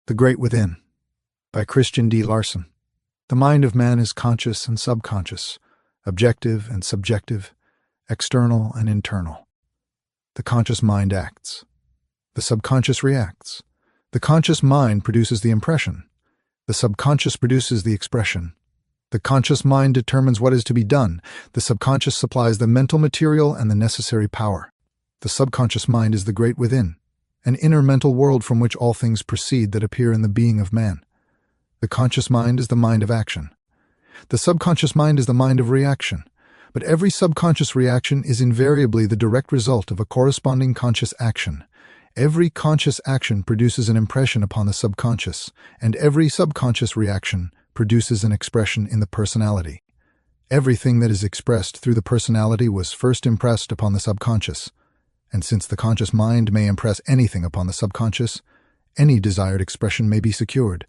The Great Within by Christian D. Larson. The mind of man is conscious and subconscious, objective and subjective, external and internal. The conscious mind acts. The subconscious reacts. The conscious mind produces the impression. The subconscious produces the expression. The conscious mind determines what is to be done. The subconscious supplies the mental material and the necessary power. The subconscious mind is the great within, an inner mental world from which all things proceed that appear in the being of man. The conscious mind is the mind of action. The subconscious mind is the mind of reaction, but every subconscious reaction is invariably the direct result of a corresponding conscious action. Every conscious action produces an impression upon the subconscious, and every subconscious reaction produces an expression in the personality. Everything that is expressed through the personality was first impressed upon the subconscious. And since the conscious mind may impress anything upon the subconscious, any desired expression may be secured,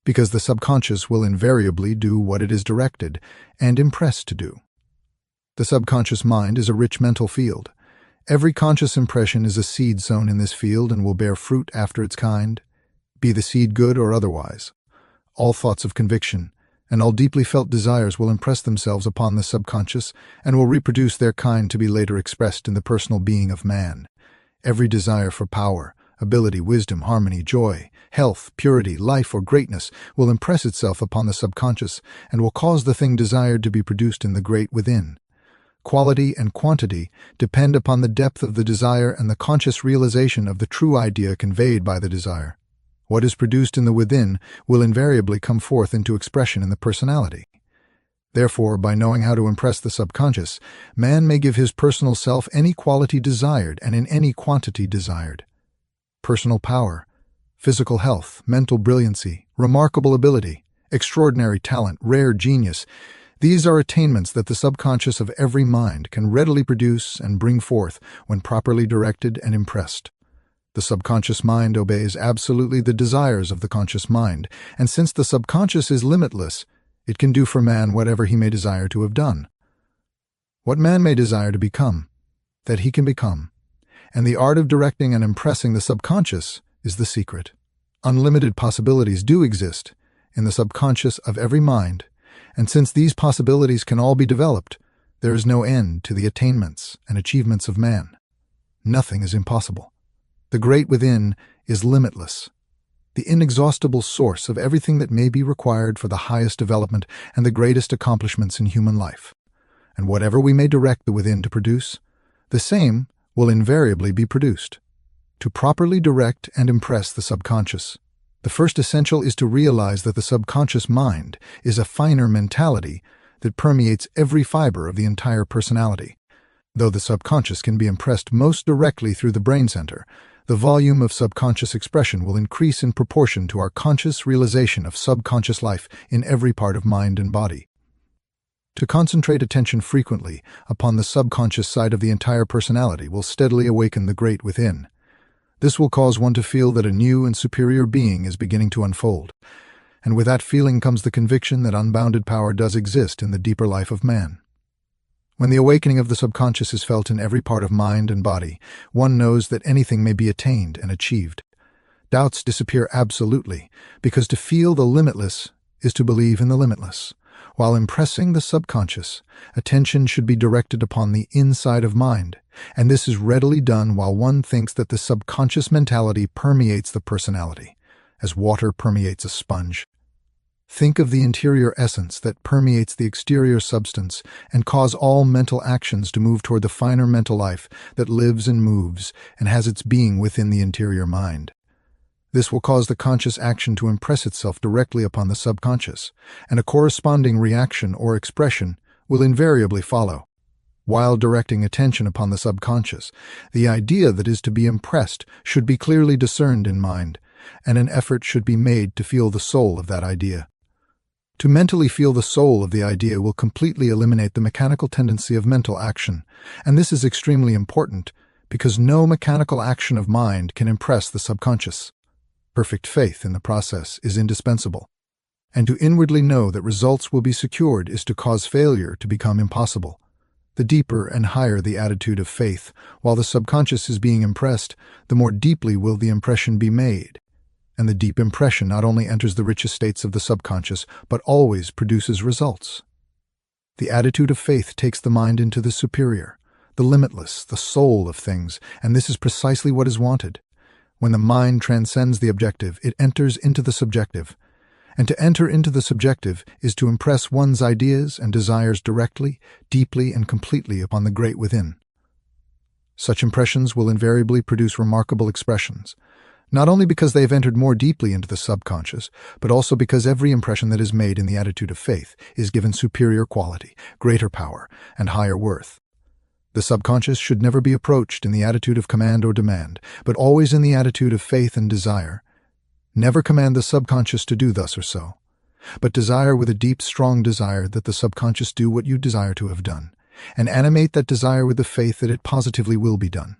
because the subconscious will invariably do what it is directed and impressed to do. The subconscious mind is a rich mental field. Every conscious impression is a seed sown in this field and will bear fruit after its kind, be the seed good or otherwise. All thoughts of conviction and all deeply felt desires will impress themselves upon the subconscious and will reproduce their kind to be later expressed in the personal being of man. Every desire for power, ability, wisdom, harmony, joy, health, purity, life, or greatness will impress itself upon the subconscious and will cause the thing desired to be produced in the great within. Quality and quantity depend upon the depth of the desire and the conscious realization of the true idea conveyed by the desire. What is produced in the within will invariably come forth into expression in the personality. Therefore, by knowing how to impress the subconscious, man may give his personal self any quality desired and in any quantity desired. Personal power, physical health, mental brilliancy, remarkable ability, extraordinary talent, rare genius, these are attainments that the subconscious of every mind can readily produce and bring forth when properly directed and impressed. The subconscious mind obeys absolutely the desires of the conscious mind, and since the subconscious is limitless, it can do for man whatever he may desire to have done. What man may desire to become, that he can become, and the art of directing and impressing the subconscious is the secret. Unlimited possibilities do exist in the subconscious of every mind, and since these possibilities can all be developed, there is no end to the attainments and achievements of man. Nothing is impossible. The great within is limitless, the inexhaustible source of everything that may be required for the highest development and the greatest accomplishments in human life. And whatever we may direct the within to produce, the same will invariably be produced. To properly direct and impress the subconscious, the first essential is to realize that the subconscious mind is a finer mentality that permeates every fiber of the entire personality. Though the subconscious can be impressed most directly through the brain center, the volume of subconscious expression will increase in proportion to our conscious realization of subconscious life in every part of mind and body. To concentrate attention frequently upon the subconscious side of the entire personality will steadily awaken the great within. This will cause one to feel that a new and superior being is beginning to unfold, and with that feeling comes the conviction that unbounded power does exist in the deeper life of man. When the awakening of the subconscious is felt in every part of mind and body, one knows that anything may be attained and achieved. Doubts disappear absolutely, because to feel the limitless is to believe in the limitless. While impressing the subconscious, attention should be directed upon the inside of mind, and this is readily done while one thinks that the subconscious mentality permeates the personality, as water permeates a sponge. Think of the interior essence that permeates the exterior substance and cause all mental actions to move toward the finer mental life that lives and moves and has its being within the interior mind. This will cause the conscious action to impress itself directly upon the subconscious, and a corresponding reaction or expression will invariably follow. While directing attention upon the subconscious, the idea that is to be impressed should be clearly discerned in mind, and an effort should be made to feel the soul of that idea. To mentally feel the soul of the idea will completely eliminate the mechanical tendency of mental action, and this is extremely important because no mechanical action of mind can impress the subconscious. Perfect faith in the process is indispensable, and to inwardly know that results will be secured is to cause failure to become impossible. The deeper and higher the attitude of faith, while the subconscious is being impressed, the more deeply will the impression be made, And the deep impression not only enters the richest states of the subconscious, but always produces results. The attitude of faith takes the mind into the superior, the limitless, the soul of things, and this is precisely what is wanted. When the mind transcends the objective, it enters into the subjective. And to enter into the subjective is to impress one's ideas and desires directly, deeply, and completely upon the great within. Such impressions will invariably produce remarkable expressions, not only because they have entered more deeply into the subconscious, but also because every impression that is made in the attitude of faith is given superior quality, greater power, and higher worth. The subconscious should never be approached in the attitude of command or demand, but always in the attitude of faith and desire. Never command the subconscious to do thus or so, but desire with a deep, strong desire that the subconscious do what you desire to have done, and animate that desire with the faith that it positively will be done.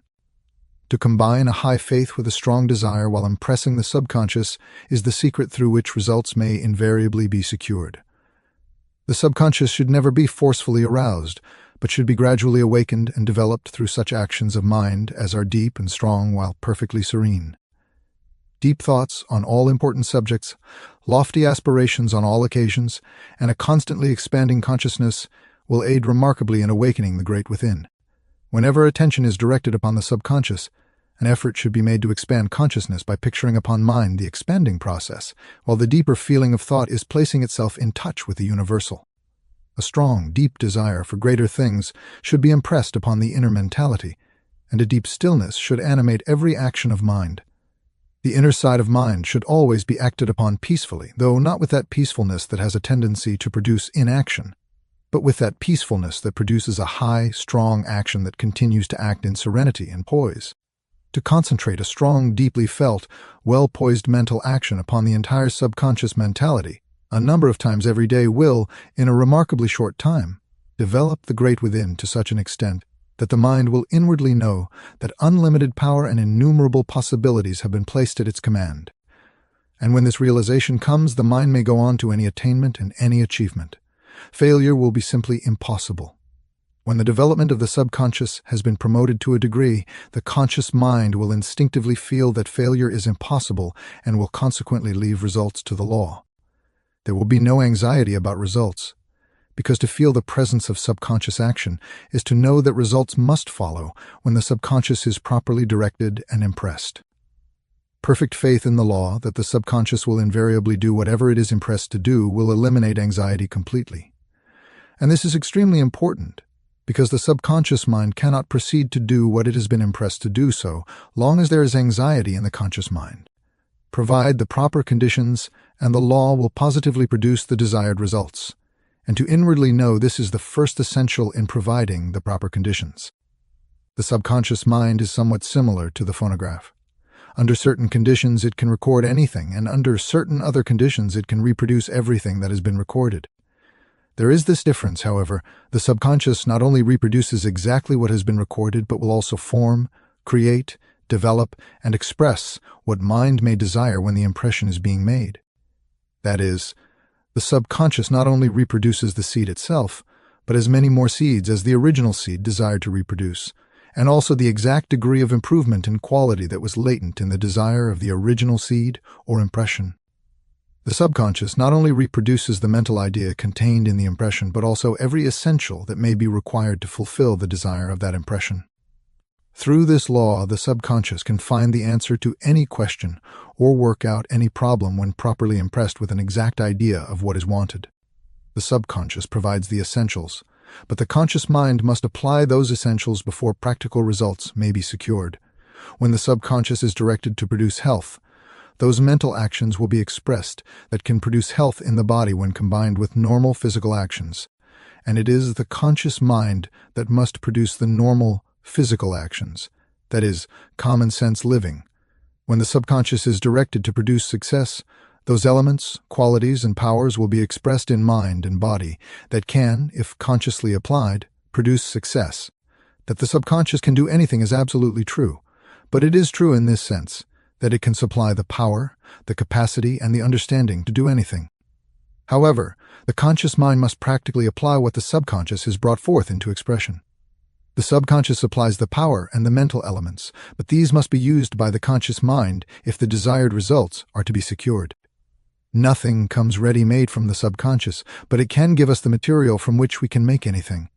To combine a high faith with a strong desire while impressing the subconscious is the secret through which results may invariably be secured. The subconscious should never be forcefully aroused, but should be gradually awakened and developed through such actions of mind as are deep and strong while perfectly serene. Deep thoughts on all important subjects, lofty aspirations on all occasions, and a constantly expanding consciousness will aid remarkably in awakening the great within. Whenever attention is directed upon the subconscious, an effort should be made to expand consciousness by picturing upon mind the expanding process, while the deeper feeling of thought is placing itself in touch with the universal. A strong, deep desire for greater things should be impressed upon the inner mentality, and a deep stillness should animate every action of mind. The inner side of mind should always be acted upon peacefully, though not with that peacefulness that has a tendency to produce inaction, but with that peacefulness that produces a high, strong action that continues to act in serenity and poise. To concentrate a strong, deeply felt, well-poised mental action upon the entire subconscious mentality, a number of times every day will, in a remarkably short time, develop the great within to such an extent that the mind will inwardly know that unlimited power and innumerable possibilities have been placed at its command. And when this realization comes, the mind may go on to any attainment and any achievement. Failure will be simply impossible. When the development of the subconscious has been promoted to a degree, the conscious mind will instinctively feel that failure is impossible and will consequently leave results to the law. There will be no anxiety about results, because to feel the presence of subconscious action is to know that results must follow when the subconscious is properly directed and impressed. Perfect faith in the law that the subconscious will invariably do whatever it is impressed to do will eliminate anxiety completely. And this is extremely important, because the subconscious mind cannot proceed to do what it has been impressed to do so long as there is anxiety in the conscious mind. Provide the proper conditions, and the law will positively produce the desired results. And to inwardly know this is the first essential in providing the proper conditions. The subconscious mind is somewhat similar to the phonograph. Under certain conditions it can record anything, and under certain other conditions it can reproduce everything that has been recorded. There is this difference, however: the subconscious not only reproduces exactly what has been recorded, but will also form, create, develop, and express what mind may desire when the impression is being made. That is, the subconscious not only reproduces the seed itself, but as many more seeds as the original seed desired to reproduce, and also the exact degree of improvement in quality that was latent in the desire of the original seed or impression. The subconscious not only reproduces the mental idea contained in the impression, but also every essential that may be required to fulfill the desire of that impression. Through this law, the subconscious can find the answer to any question or work out any problem when properly impressed with an exact idea of what is wanted. The subconscious provides the essentials, but the conscious mind must apply those essentials before practical results may be secured. When the subconscious is directed to produce health, those mental actions will be expressed that can produce health in the body when combined with normal physical actions. And it is the conscious mind that must produce the normal physical actions, that is, common sense living. When the subconscious is directed to produce success, those elements, qualities, and powers will be expressed in mind and body that can, if consciously applied, produce success. That the subconscious can do anything is absolutely true, but it is true in this sense, that it can supply the power, the capacity, and the understanding to do anything. However, the conscious mind must practically apply what the subconscious has brought forth into expression. The subconscious supplies the power and the mental elements, but these must be used by the conscious mind if the desired results are to be secured. Nothing comes ready-made from the subconscious, but it can give us the material from which we can make anything.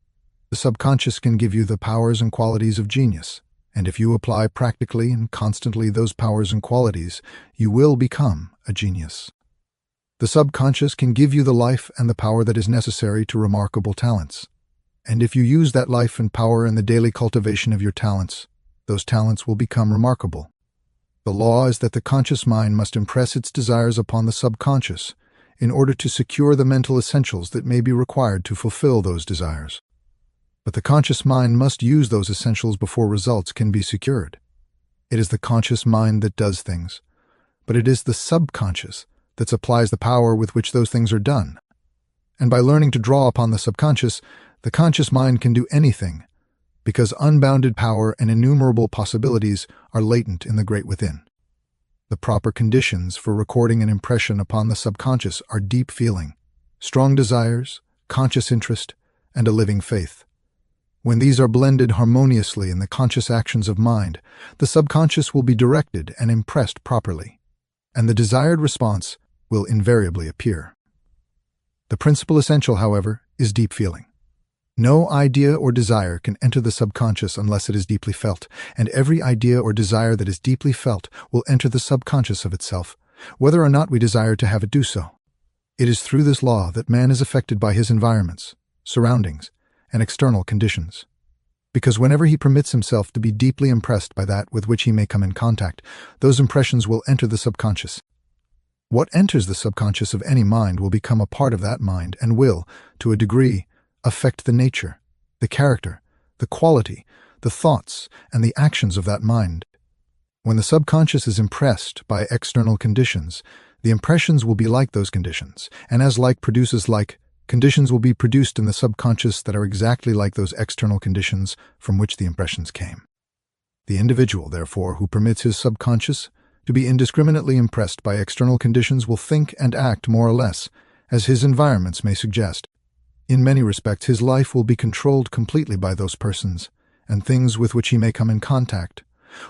The subconscious can give you the powers and qualities of genius, and if you apply practically and constantly those powers and qualities, you will become a genius. The subconscious can give you the life and the power that is necessary to remarkable talents. And if you use that life and power in the daily cultivation of your talents, those talents will become remarkable. The law is that the conscious mind must impress its desires upon the subconscious in order to secure the mental essentials that may be required to fulfill those desires. But the conscious mind must use those essentials before results can be secured. It is the conscious mind that does things, but it is the subconscious that supplies the power with which those things are done. And by learning to draw upon the subconscious, the conscious mind can do anything, because unbounded power and innumerable possibilities are latent in the great within. The proper conditions for recording an impression upon the subconscious are deep feeling, strong desires, conscious interest, and a living faith. When these are blended harmoniously in the conscious actions of mind, the subconscious will be directed and impressed properly, and the desired response will invariably appear. The principal essential, however, is deep feeling. No idea or desire can enter the subconscious unless it is deeply felt, and every idea or desire that is deeply felt will enter the subconscious of itself, whether or not we desire to have it do so. It is through this law that man is affected by his environments, surroundings, and external conditions. Because whenever he permits himself to be deeply impressed by that with which he may come in contact, those impressions will enter the subconscious. What enters the subconscious of any mind will become a part of that mind and will, to a degree, affect the nature, the character, the quality, the thoughts, and the actions of that mind. When the subconscious is impressed by external conditions, the impressions will be like those conditions, and as like produces like, conditions will be produced in the subconscious that are exactly like those external conditions from which the impressions came. The individual, therefore, who permits his subconscious to be indiscriminately impressed by external conditions will think and act more or less as his environments may suggest. In many respects, his life will be controlled completely by those persons and things with which he may come in contact,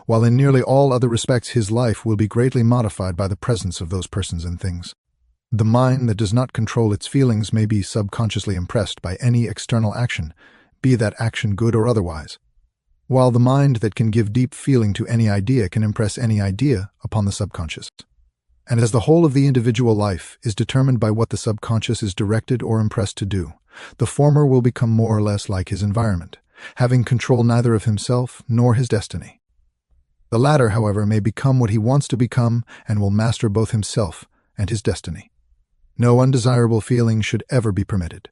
while in nearly all other respects his life will be greatly modified by the presence of those persons and things. The mind that does not control its feelings may be subconsciously impressed by any external action, be that action good or otherwise, while the mind that can give deep feeling to any idea can impress any idea upon the subconscious. And as the whole of the individual life is determined by what the subconscious is directed or impressed to do, the former will become more or less like his environment, having control neither of himself nor his destiny. The latter, however, may become what he wants to become and will master both himself and his destiny. No undesirable feeling should ever be permitted.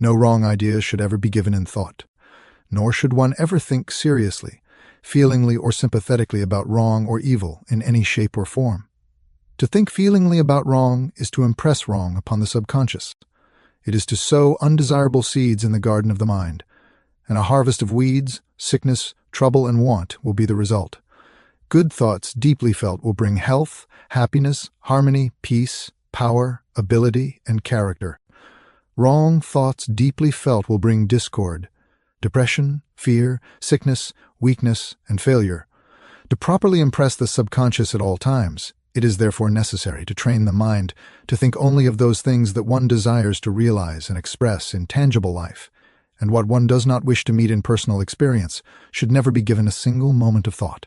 No wrong ideas should ever be given in thought. Nor should one ever think seriously, feelingly or sympathetically about wrong or evil in any shape or form. To think feelingly about wrong is to impress wrong upon the subconscious. It is to sow undesirable seeds in the garden of the mind, and a harvest of weeds, sickness, trouble, and want will be the result. Good thoughts deeply felt will bring health, happiness, harmony, peace, power, ability, and character. Wrong thoughts deeply felt will bring discord, depression, fear, sickness, weakness, and failure. To properly impress the subconscious at all times, it is therefore necessary to train the mind to think only of those things that one desires to realize and express in tangible life, and what one does not wish to meet in personal experience should never be given a single moment of thought.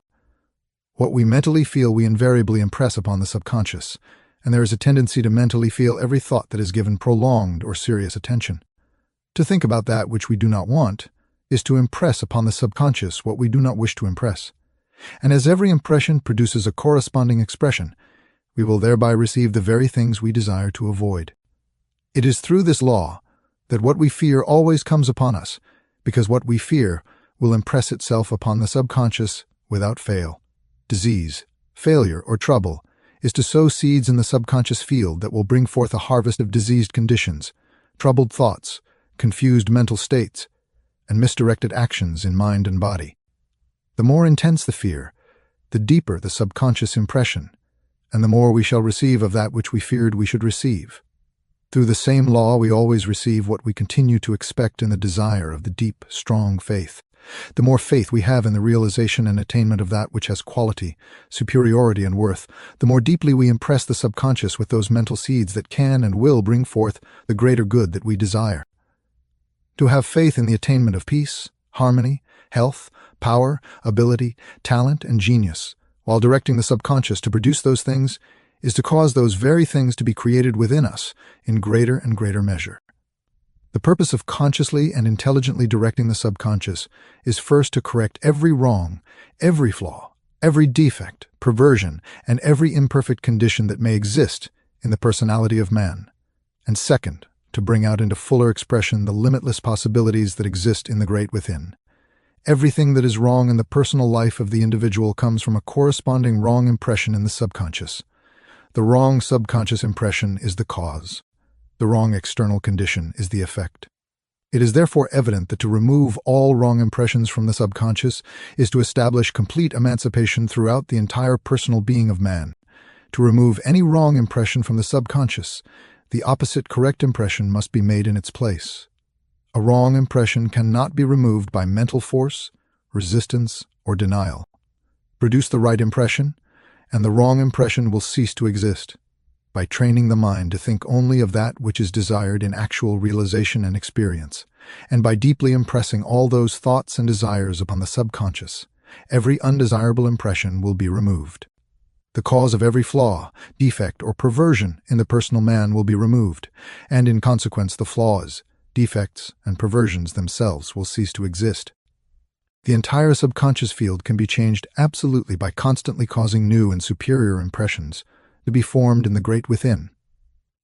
What we mentally feel we invariably impress upon the subconscious, and there is a tendency to mentally feel every thought that is given prolonged or serious attention. To think about that which we do not want is to impress upon the subconscious what we do not wish to impress. And as every impression produces a corresponding expression, we will thereby receive the very things we desire to avoid. It is through this law that what we fear always comes upon us, because what we fear will impress itself upon the subconscious without fail. Disease, failure, or trouble is to sow seeds in the subconscious field that will bring forth a harvest of diseased conditions, troubled thoughts, confused mental states, and misdirected actions in mind and body. The more intense the fear, the deeper the subconscious impression, and the more we shall receive of that which we feared we should receive. Through the same law we always receive what we continue to expect in the desire of the deep, strong faith. The more faith we have in the realization and attainment of that which has quality, superiority, and worth, the more deeply we impress the subconscious with those mental seeds that can and will bring forth the greater good that we desire. To have faith in the attainment of peace, harmony, health, power, ability, talent, and genius, while directing the subconscious to produce those things, is to cause those very things to be created within us in greater and greater measure. The purpose of consciously and intelligently directing the subconscious is first to correct every wrong, every flaw, every defect, perversion, and every imperfect condition that may exist in the personality of man, and second, to bring out into fuller expression the limitless possibilities that exist in the great within. Everything that is wrong in the personal life of the individual comes from a corresponding wrong impression in the subconscious. The wrong subconscious impression is the cause. The wrong external condition is the effect. It is therefore evident that to remove all wrong impressions from the subconscious is to establish complete emancipation throughout the entire personal being of man. To remove any wrong impression from the subconscious, the opposite correct impression must be made in its place. A wrong impression cannot be removed by mental force, resistance, or denial. Produce the right impression, and the wrong impression will cease to exist. By training the mind to think only of that which is desired in actual realization and experience, and by deeply impressing all those thoughts and desires upon the subconscious, every undesirable impression will be removed. The cause of every flaw, defect, or perversion in the personal man will be removed, and in consequence the flaws, defects, and perversions themselves will cease to exist. The entire subconscious field can be changed absolutely by constantly causing new and superior impressions to be formed in the great within.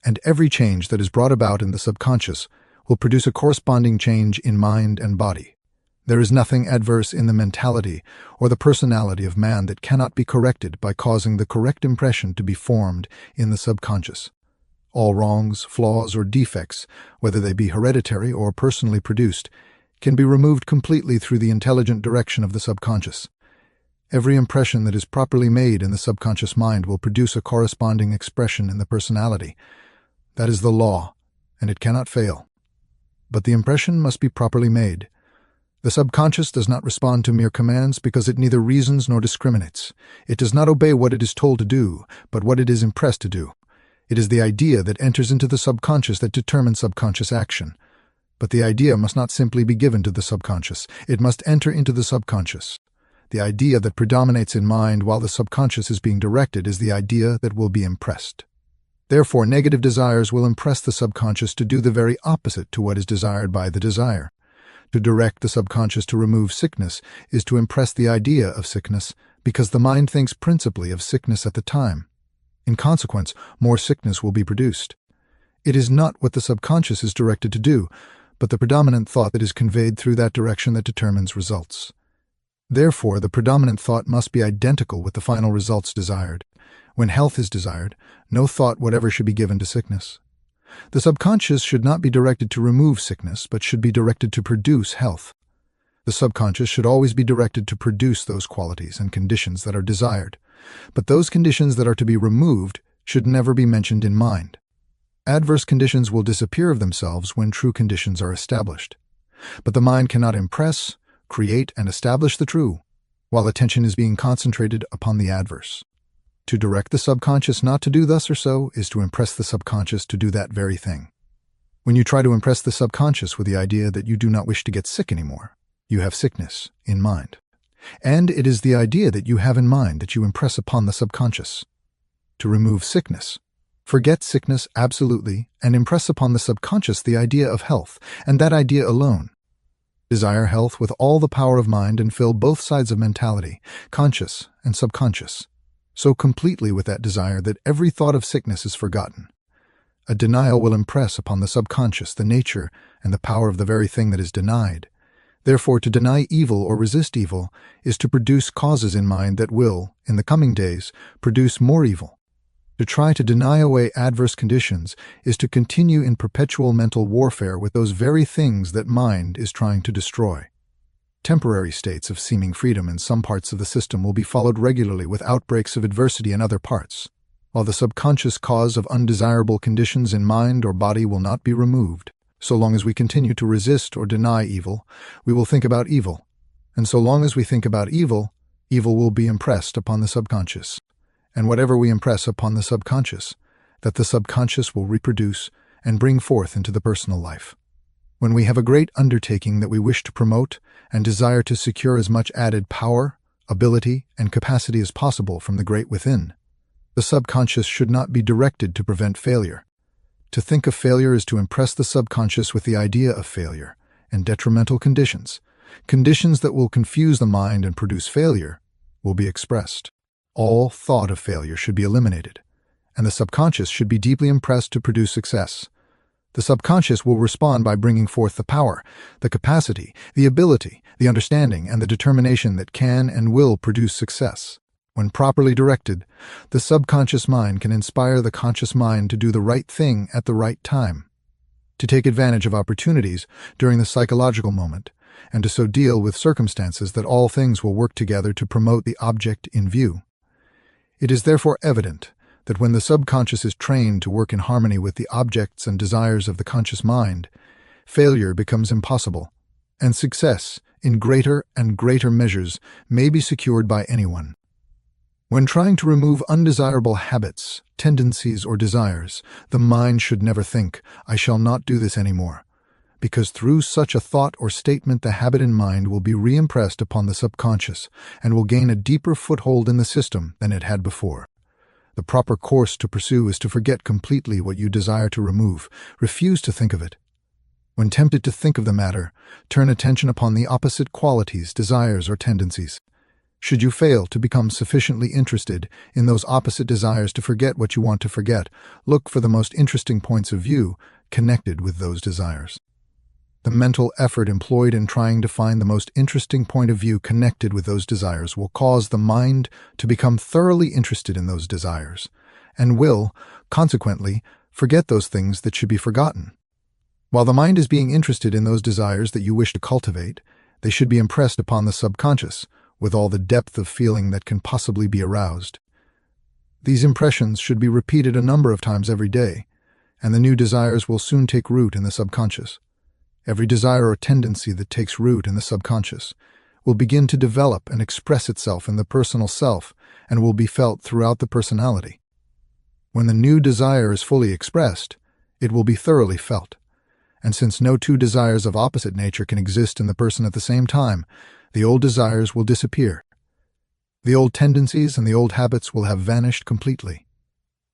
And every change that is brought about in the subconscious will produce a corresponding change in mind and body. There is nothing adverse in the mentality or the personality of man that cannot be corrected by causing the correct impression to be formed in the subconscious. All wrongs, flaws, or defects, whether they be hereditary or personally produced, can be removed completely through the intelligent direction of the subconscious. Every impression that is properly made in the subconscious mind will produce a corresponding expression in the personality. That is the law, and it cannot fail. But the impression must be properly made. The subconscious does not respond to mere commands because it neither reasons nor discriminates. It does not obey what it is told to do, but what it is impressed to do. It is the idea that enters into the subconscious that determines subconscious action. But the idea must not simply be given to the subconscious. It must enter into the subconscious. The idea that predominates in mind while the subconscious is being directed is the idea that will be impressed. Therefore, negative desires will impress the subconscious to do the very opposite to what is desired by the desire. To direct the subconscious to remove sickness is to impress the idea of sickness, because the mind thinks principally of sickness at the time. In consequence, more sickness will be produced. It is not what the subconscious is directed to do, but the predominant thought that is conveyed through that direction that determines results. Therefore, the predominant thought must be identical with the final results desired. When health is desired, no thought whatever should be given to sickness. The subconscious should not be directed to remove sickness, but should be directed to produce health. The subconscious should always be directed to produce those qualities and conditions that are desired, but those conditions that are to be removed should never be mentioned in mind. Adverse conditions will disappear of themselves when true conditions are established. But the mind cannot impress, create, and establish the true, while attention is being concentrated upon the adverse. To direct the subconscious not to do thus or so is to impress the subconscious to do that very thing. When you try to impress the subconscious with the idea that you do not wish to get sick anymore, you have sickness in mind. And it is the idea that you have in mind that you impress upon the subconscious. To remove sickness, forget sickness absolutely and impress upon the subconscious the idea of health, and that idea alone. Desire health with all the power of mind and fill both sides of mentality, conscious and subconscious, so completely with that desire that every thought of sickness is forgotten. A denial will impress upon the subconscious the nature and the power of the very thing that is denied. Therefore, to deny evil or resist evil is to produce causes in mind that will, in the coming days, produce more evil. To try to deny away adverse conditions is to continue in perpetual mental warfare with those very things that mind is trying to destroy. Temporary states of seeming freedom in some parts of the system will be followed regularly with outbreaks of adversity in other parts, while the subconscious cause of undesirable conditions in mind or body will not be removed. So long as we continue to resist or deny evil, we will think about evil, And so long as we think about evil, evil will be impressed upon the subconscious. And whatever we impress upon the subconscious, that the subconscious will reproduce and bring forth into the personal life. When we have a great undertaking that we wish to promote and desire to secure as much added power, ability, and capacity as possible from the great within, the subconscious should not be directed to prevent failure. To think of failure is to impress the subconscious with the idea of failure and detrimental conditions. Conditions that will confuse the mind and produce failure will be expressed. All thought of failure should be eliminated, and the subconscious should be deeply impressed to produce success. The subconscious will respond by bringing forth the power, the capacity, the ability, the understanding, and the determination that can and will produce success. When properly directed, the subconscious mind can inspire the conscious mind to do the right thing at the right time, to take advantage of opportunities during the psychological moment, and to so deal with circumstances that all things will work together to promote the object in view. It is therefore evident that when the subconscious is trained to work in harmony with the objects and desires of the conscious mind, failure becomes impossible, and success, in greater and greater measures, may be secured by anyone. When trying to remove undesirable habits, tendencies, or desires, the mind should never think, "I shall not do this anymore," because through such a thought or statement the habit in mind will be re-impressed upon the subconscious and will gain a deeper foothold in the system than it had before. The proper course to pursue is to forget completely what you desire to remove. Refuse to think of it. When tempted to think of the matter, turn attention upon the opposite qualities, desires, or tendencies. Should you fail to become sufficiently interested in those opposite desires to forget what you want to forget, look for the most interesting points of view connected with those desires. The mental effort employed in trying to find the most interesting point of view connected with those desires will cause the mind to become thoroughly interested in those desires, and will, consequently, forget those things that should be forgotten. While the mind is being interested in those desires that you wish to cultivate, they should be impressed upon the subconscious, with all the depth of feeling that can possibly be aroused. These impressions should be repeated a number of times every day, and the new desires will soon take root in the subconscious. Every desire or tendency that takes root in the subconscious will begin to develop and express itself in the personal self and will be felt throughout the personality. When the new desire is fully expressed, it will be thoroughly felt. And since no two desires of opposite nature can exist in the person at the same time, the old desires will disappear. The old tendencies and the old habits will have vanished completely.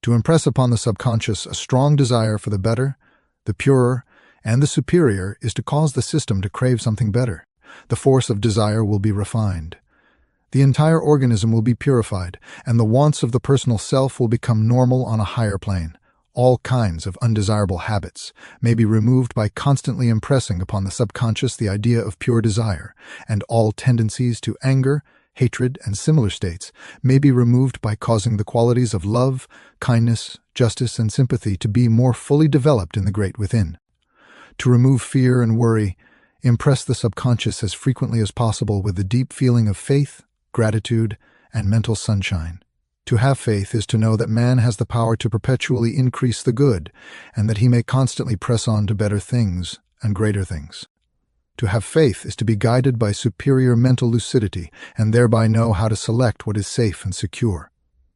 To impress upon the subconscious a strong desire for the better, the purer, and the superior is to cause the system to crave something better. The force of desire will be refined. The entire organism will be purified, and the wants of the personal self will become normal on a higher plane. All kinds of undesirable habits may be removed by constantly impressing upon the subconscious the idea of pure desire, and all tendencies to anger, hatred, and similar states may be removed by causing the qualities of love, kindness, justice, and sympathy to be more fully developed in the great within. To remove fear and worry, impress the subconscious as frequently as possible with the deep feeling of faith, gratitude, and mental sunshine. To have faith is to know that man has the power to perpetually increase the good, and that he may constantly press on to better things and greater things. To have faith is to be guided by superior mental lucidity, and thereby know how to select what is safe and secure.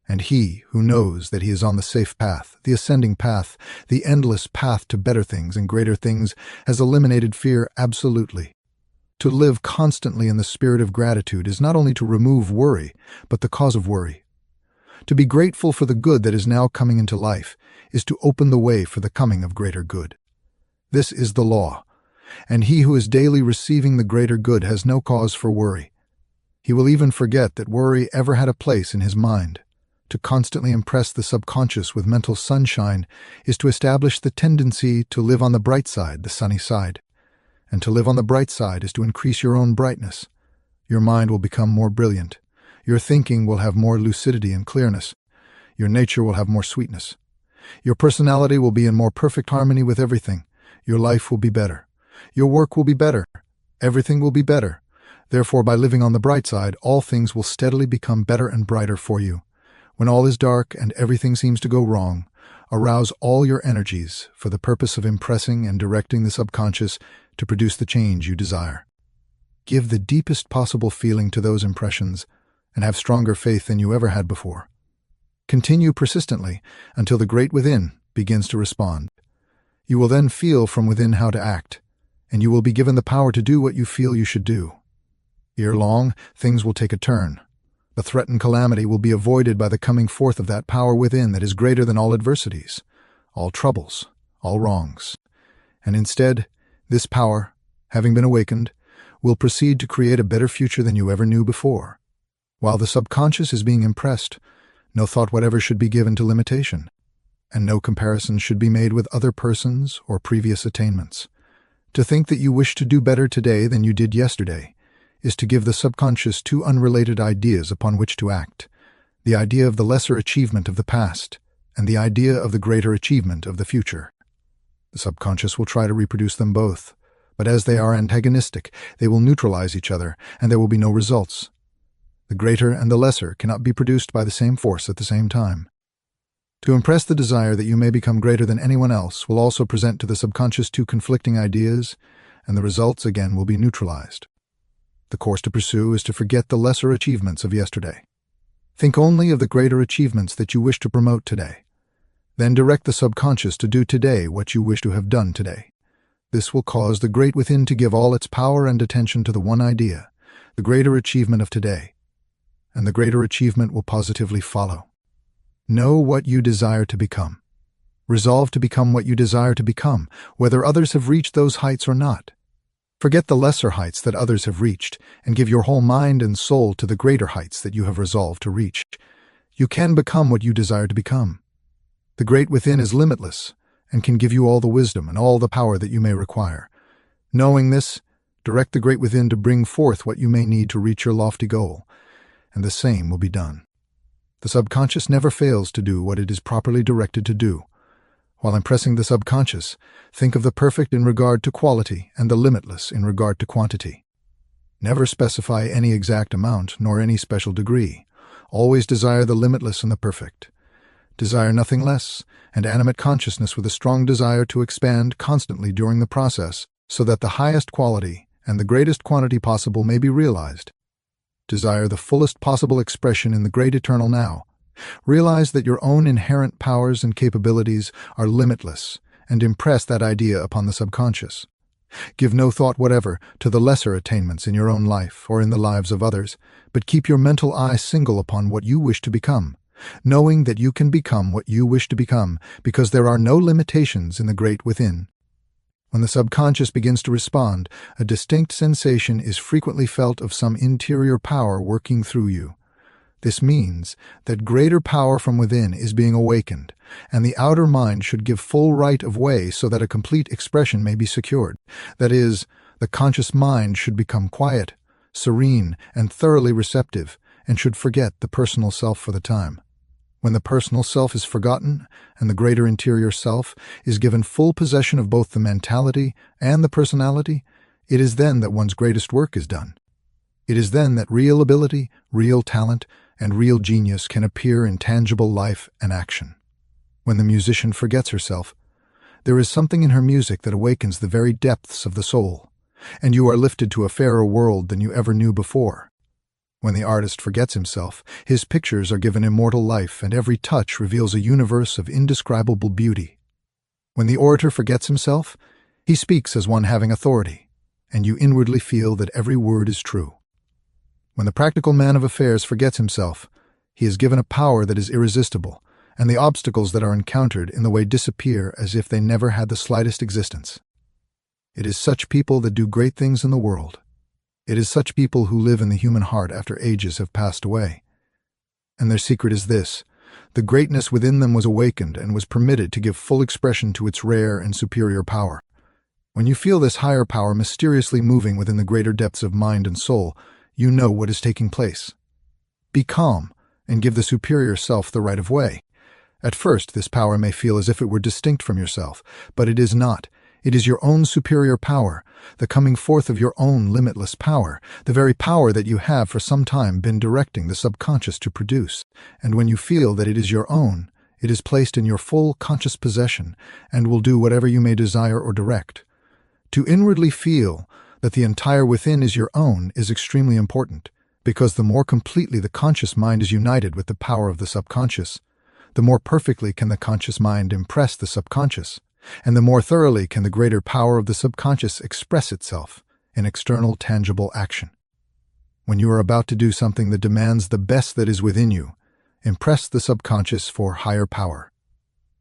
And he who knows that he is on the safe path, the ascending path, the endless path to better things and greater things, has eliminated fear absolutely. To live constantly in the spirit of gratitude is not only to remove worry, but the cause of worry. To be grateful for the good that is now coming into life is to open the way for the coming of greater good. This is the law, and he who is daily receiving the greater good has no cause for worry. He will even forget that worry ever had a place in his mind. To constantly impress the subconscious with mental sunshine is to establish the tendency to live on the bright side, the sunny side. And to live on the bright side is to increase your own brightness. Your mind will become more brilliant. Your thinking will have more lucidity and clearness. Your nature will have more sweetness. Your personality will be in more perfect harmony with everything. Your life will be better. Your work will be better. Everything will be better. Therefore, by living on the bright side, all things will steadily become better and brighter for you. When all is dark and everything seems to go wrong, arouse all your energies for the purpose of impressing and directing the subconscious to produce the change you desire. Give the deepest possible feeling to those impressions and have stronger faith than you ever had before. Continue persistently until the great within begins to respond. You will then feel from within how to act, and you will be given the power to do what you feel you should do. Ere long, things will take a turn. The threatened calamity will be avoided by the coming forth of that power within that is greater than all adversities, all troubles, all wrongs. And instead, this power, having been awakened, will proceed to create a better future than you ever knew before. While the subconscious is being impressed, no thought whatever should be given to limitation, and no comparison should be made with other persons or previous attainments. To think that you wish to do better today than you did yesterday is to give the subconscious two unrelated ideas upon which to act, the idea of the lesser achievement of the past and the idea of the greater achievement of the future. The subconscious will try to reproduce them both, but as they are antagonistic, they will neutralize each other, and there will be no results. The greater and the lesser cannot be produced by the same force at the same time. To impress the desire that you may become greater than anyone else will also present to the subconscious two conflicting ideas, and the results again will be neutralized. The course to pursue is to forget the lesser achievements of yesterday. Think only of the greater achievements that you wish to promote today. Then direct the subconscious to do today what you wish to have done today. This will cause the great within to give all its power and attention to the one idea, the greater achievement of today, and the greater achievement will positively follow. Know what you desire to become. Resolve to become what you desire to become, whether others have reached those heights or not. Forget the lesser heights that others have reached, and give your whole mind and soul to the greater heights that you have resolved to reach. You can become what you desire to become. The great within is limitless, and can give you all the wisdom and all the power that you may require. Knowing this, direct the great within to bring forth what you may need to reach your lofty goal, and the same will be done. The subconscious never fails to do what it is properly directed to do. While impressing the subconscious, think of the perfect in regard to quality and the limitless in regard to quantity. Never specify any exact amount nor any special degree. Always desire the limitless and the perfect. Desire nothing less, and animate consciousness with a strong desire to expand constantly during the process so that the highest quality and the greatest quantity possible may be realized. Desire the fullest possible expression in the great eternal now. Realize that your own inherent powers and capabilities are limitless, and impress that idea upon the subconscious. Give no thought whatever to the lesser attainments in your own life or in the lives of others, but keep your mental eye single upon what you wish to become, knowing that you can become what you wish to become because there are no limitations in the great within. When the subconscious begins to respond, a distinct sensation is frequently felt of some interior power working through you. This means that greater power from within is being awakened, and the outer mind should give full right of way so that a complete expression may be secured. That is, the conscious mind should become quiet, serene, and thoroughly receptive, and should forget the personal self for the time. When the personal self is forgotten and the greater interior self is given full possession of both the mentality and the personality, it is then that one's greatest work is done. It is then that real ability, real talent, and real genius can appear in tangible life and action. When the musician forgets herself, there is something in her music that awakens the very depths of the soul, and you are lifted to a fairer world than you ever knew before. When the artist forgets himself, his pictures are given immortal life, and every touch reveals a universe of indescribable beauty. When the orator forgets himself, he speaks as one having authority, and you inwardly feel that every word is true. When the practical man of affairs forgets himself, he is given a power that is irresistible, and the obstacles that are encountered in the way disappear as if they never had the slightest existence. It is such people that do great things in the world. It is such people who live in the human heart after ages have passed away. And their secret is this: the greatness within them was awakened and was permitted to give full expression to its rare and superior power. When you feel this higher power mysteriously moving within the greater depths of mind and soul, you know what is taking place. Be calm and give the superior self the right of way. At first, this power may feel as if it were distinct from yourself, but it is not. It is your own superior power, the coming forth of your own limitless power, the very power that you have for some time been directing the subconscious to produce. And when you feel that it is your own, it is placed in your full conscious possession and will do whatever you may desire or direct. To inwardly feel that the entire within is your own is extremely important, because the more completely the conscious mind is united with the power of the subconscious, the more perfectly can the conscious mind impress the subconscious, and the more thoroughly can the greater power of the subconscious express itself in external tangible action. When you are about to do something that demands the best that is within you, impress the subconscious for higher power.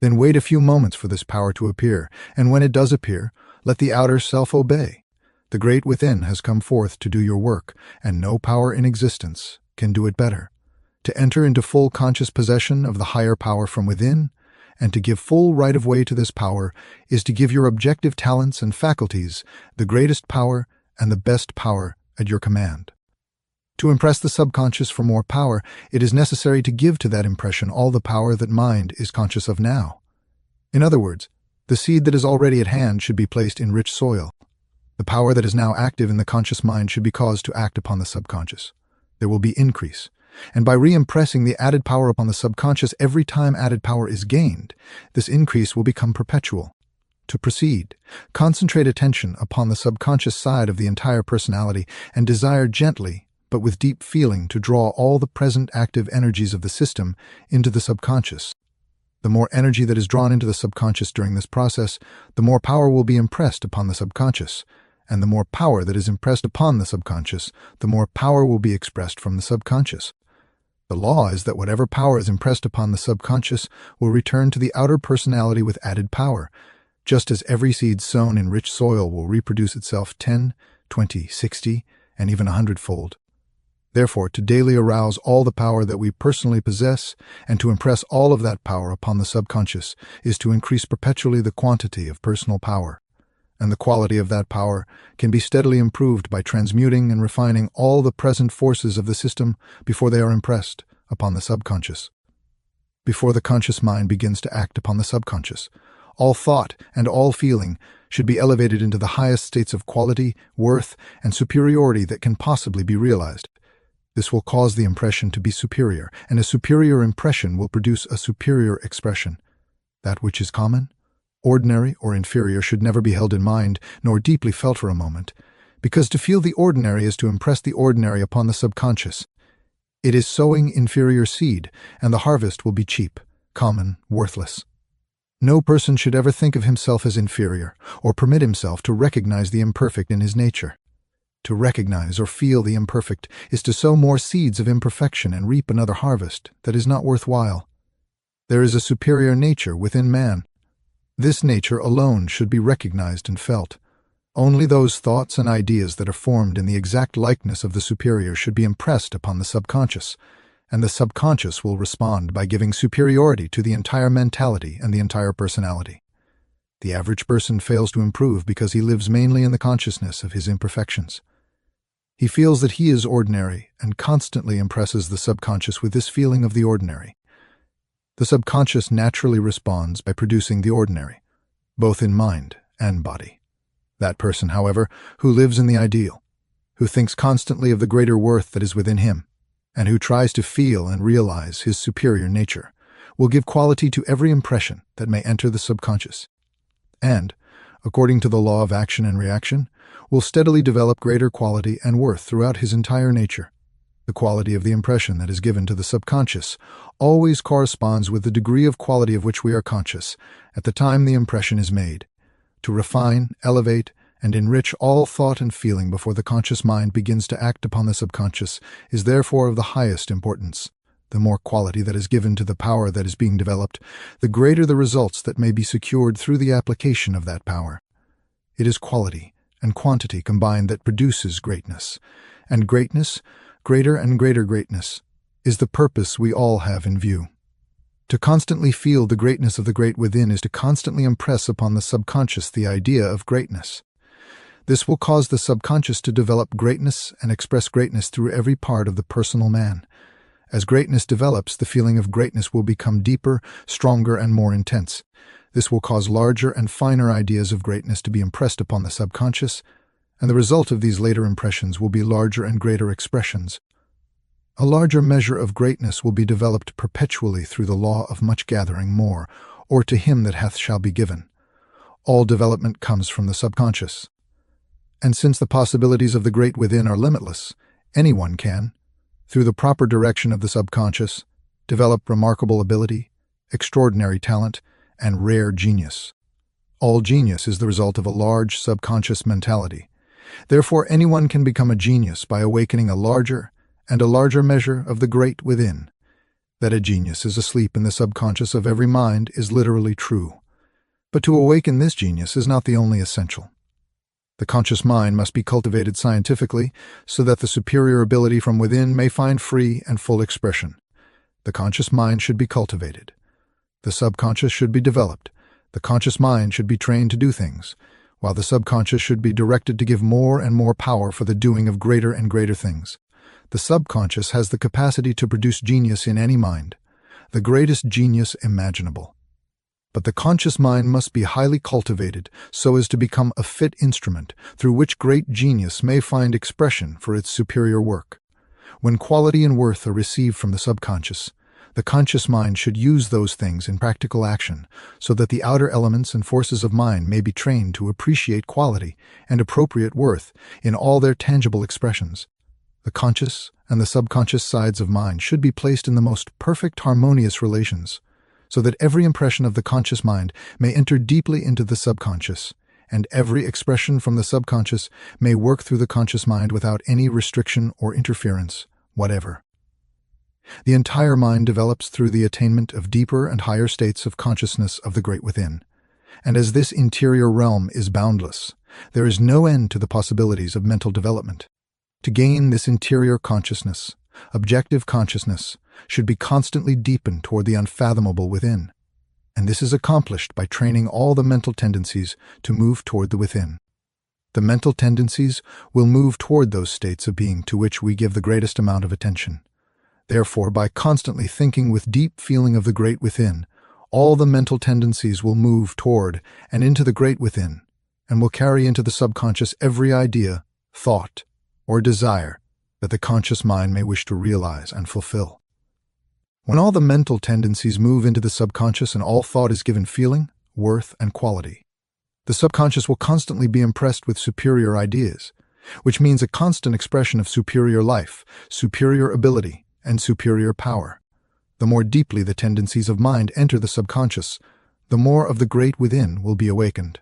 Then wait a few moments for this power to appear, and when it does appear, let the outer self obey. The great within has come forth to do your work, and no power in existence can do it better. To enter into full conscious possession of the higher power from within, and to give full right of way to this power, is to give your objective talents and faculties the greatest power and the best power at your command. To impress the subconscious for more power, it is necessary to give to that impression all the power that mind is conscious of now. In other words, the seed that is already at hand should be placed in rich soil. The power that is now active in the conscious mind should be caused to act upon the subconscious. There will be increase, and by re-impressing the added power upon the subconscious every time added power is gained, this increase will become perpetual. To proceed, concentrate attention upon the subconscious side of the entire personality and desire gently, but with deep feeling, to draw all the present active energies of the system into the subconscious. The more energy that is drawn into the subconscious during this process, the more power will be impressed upon the subconscious, and the more power that is impressed upon the subconscious, the more power will be expressed from the subconscious. The law is that whatever power is impressed upon the subconscious will return to the outer personality with added power, just as every seed sown in rich soil will reproduce itself 10, 20, 60, and even 100-fold. Therefore, to daily arouse all the power that we personally possess and to impress all of that power upon the subconscious is to increase perpetually the quantity of personal power. And the quality of that power can be steadily improved by transmuting and refining all the present forces of the system before they are impressed upon the subconscious. Before the conscious mind begins to act upon the subconscious, all thought and all feeling should be elevated into the highest states of quality, worth, and superiority that can possibly be realized. This will cause the impression to be superior, and a superior impression will produce a superior expression. That which is common, ordinary, or inferior should never be held in mind, nor deeply felt for a moment, because to feel the ordinary is to impress the ordinary upon the subconscious. It is sowing inferior seed, and the harvest will be cheap, common, worthless. No person should ever think of himself as inferior, or permit himself to recognize the imperfect in his nature. To recognize or feel the imperfect is to sow more seeds of imperfection and reap another harvest that is not worthwhile. There is a superior nature within man. This nature alone should be recognized and felt. Only those thoughts and ideas that are formed in the exact likeness of the superior should be impressed upon the subconscious, and the subconscious will respond by giving superiority to the entire mentality and the entire personality. The average person fails to improve because he lives mainly in the consciousness of his imperfections. He feels that he is ordinary and constantly impresses the subconscious with this feeling of the ordinary. The subconscious naturally responds by producing the ordinary, both in mind and body. That person, however, who lives in the ideal, who thinks constantly of the greater worth that is within him, and who tries to feel and realize his superior nature, will give quality to every impression that may enter the subconscious, and, according to the law of action and reaction, will steadily develop greater quality and worth throughout his entire nature. The quality of the impression that is given to the subconscious always corresponds with the degree of quality of which we are conscious at the time the impression is made. To refine, elevate, and enrich all thought and feeling before the conscious mind begins to act upon the subconscious is therefore of the highest importance. The more quality that is given to the power that is being developed, the greater the results that may be secured through the application of that power. It is quality and quantity combined that produces greatness, and greatness, greater and greater greatness, is the purpose we all have in view. To constantly feel the greatness of the great within is to constantly impress upon the subconscious the idea of greatness. This will cause the subconscious to develop greatness and express greatness through every part of the personal man. As greatness develops, the feeling of greatness will become deeper, stronger, and more intense. This will cause larger and finer ideas of greatness to be impressed upon the subconscious, and the result of these later impressions will be larger and greater expressions. A larger measure of greatness will be developed perpetually through the law of much gathering more, or to him that hath shall be given. All development comes from the subconscious. And since the possibilities of the great within are limitless, anyone can, through the proper direction of the subconscious, develop remarkable ability, extraordinary talent, and rare genius. All genius is the result of a large subconscious mentality. Therefore, anyone can become a genius by awakening a larger measure of the great within. That a genius is asleep in the subconscious of every mind is literally true. But to awaken this genius is not the only essential. The conscious mind must be cultivated scientifically so that the superior ability from within may find free and full expression. The conscious mind should be cultivated. The subconscious should be developed. The conscious mind should be trained to do things, while the subconscious should be directed to give more and more power for the doing of greater and greater things. The subconscious has the capacity to produce genius in any mind, the greatest genius imaginable. But the conscious mind must be highly cultivated so as to become a fit instrument through which great genius may find expression for its superior work. When quality and worth are received from the subconscious, the conscious mind should use those things in practical action so that the outer elements and forces of mind may be trained to appreciate quality and appropriate worth in all their tangible expressions. The conscious and the subconscious sides of mind should be placed in the most perfect harmonious relations, so that every impression of the conscious mind may enter deeply into the subconscious, and every expression from the subconscious may work through the conscious mind without any restriction or interference whatever. The entire mind develops through the attainment of deeper and higher states of consciousness of the great within, and as this interior realm is boundless, there is no end to the possibilities of mental development. To gain this interior consciousness, objective consciousness should be constantly deepened toward the unfathomable within, and this is accomplished by training all the mental tendencies to move toward the within. The mental tendencies will move toward those states of being to which we give the greatest amount of attention. Therefore, by constantly thinking with deep feeling of the great within, all the mental tendencies will move toward and into the great within, and will carry into the subconscious every idea, thought, or desire that the conscious mind may wish to realize and fulfill. When all the mental tendencies move into the subconscious and all thought is given feeling, worth, and quality, the subconscious will constantly be impressed with superior ideas, which means a constant expression of superior life, superior ability, and superior power. The more deeply the tendencies of mind enter the subconscious, the more of the great within will be awakened.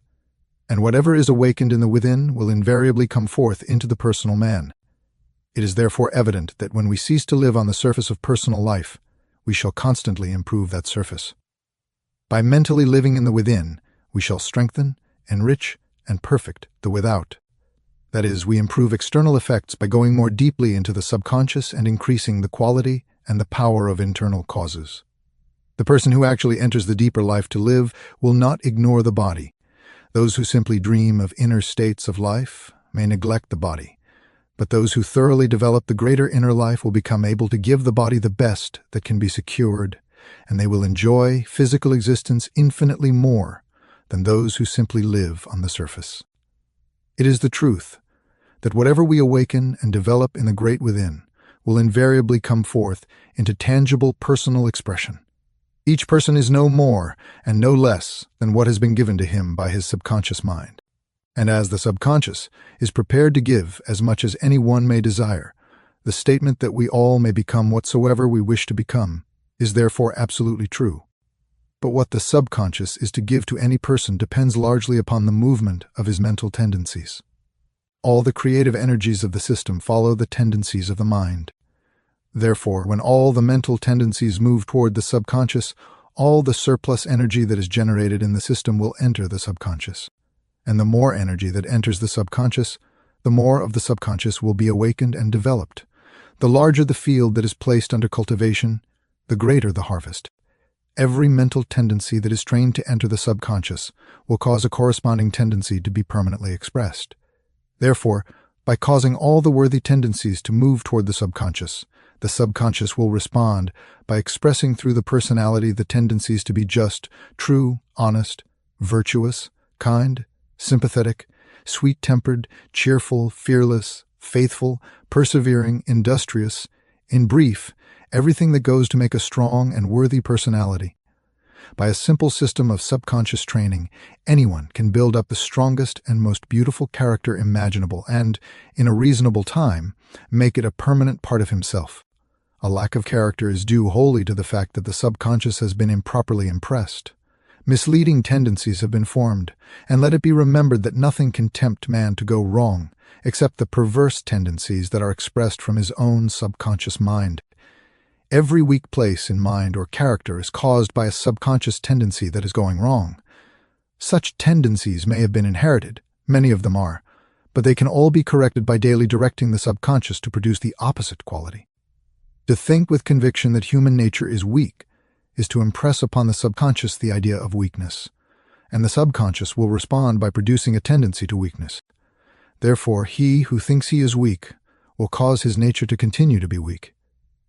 And whatever is awakened in the within will invariably come forth into the personal man. It is therefore evident that when we cease to live on the surface of personal life, we shall constantly improve that surface. By mentally living in the within, we shall strengthen, enrich, and perfect the without. That is, we improve external effects by going more deeply into the subconscious and increasing the quality and the power of internal causes. The person who actually enters the deeper life to live will not ignore the body. Those who simply dream of inner states of life may neglect the body, but those who thoroughly develop the greater inner life will become able to give the body the best that can be secured, and they will enjoy physical existence infinitely more than those who simply live on the surface. It is the truth that whatever we awaken and develop in the great within will invariably come forth into tangible personal expression. Each person is no more and no less than what has been given to him by his subconscious mind. And as the subconscious is prepared to give as much as any one may desire, the statement that we all may become whatsoever we wish to become is therefore absolutely true. But what the subconscious is to give to any person depends largely upon the movement of his mental tendencies. All the creative energies of the system follow the tendencies of the mind. Therefore, when all the mental tendencies move toward the subconscious, all the surplus energy that is generated in the system will enter the subconscious. And the more energy that enters the subconscious, the more of the subconscious will be awakened and developed. The larger the field that is placed under cultivation, the greater the harvest. Every mental tendency that is trained to enter the subconscious will cause a corresponding tendency to be permanently expressed. Therefore, by causing all the worthy tendencies to move toward the subconscious will respond by expressing through the personality the tendencies to be just, true, honest, virtuous, kind, sympathetic, sweet-tempered, cheerful, fearless, faithful, persevering, industrious, in brief, everything that goes to make a strong and worthy personality. By a simple system of subconscious training, anyone can build up the strongest and most beautiful character imaginable and, in a reasonable time, make it a permanent part of himself. A lack of character is due wholly to the fact that the subconscious has been improperly impressed. Misleading tendencies have been formed, and let it be remembered that nothing can tempt man to go wrong except the perverse tendencies that are expressed from his own subconscious mind. Every weak place in mind or character is caused by a subconscious tendency that is going wrong. Such tendencies may have been inherited, many of them are, but they can all be corrected by daily directing the subconscious to produce the opposite quality. To think with conviction that human nature is weak is to impress upon the subconscious the idea of weakness, and the subconscious will respond by producing a tendency to weakness. Therefore, he who thinks he is weak will cause his nature to continue to be weak.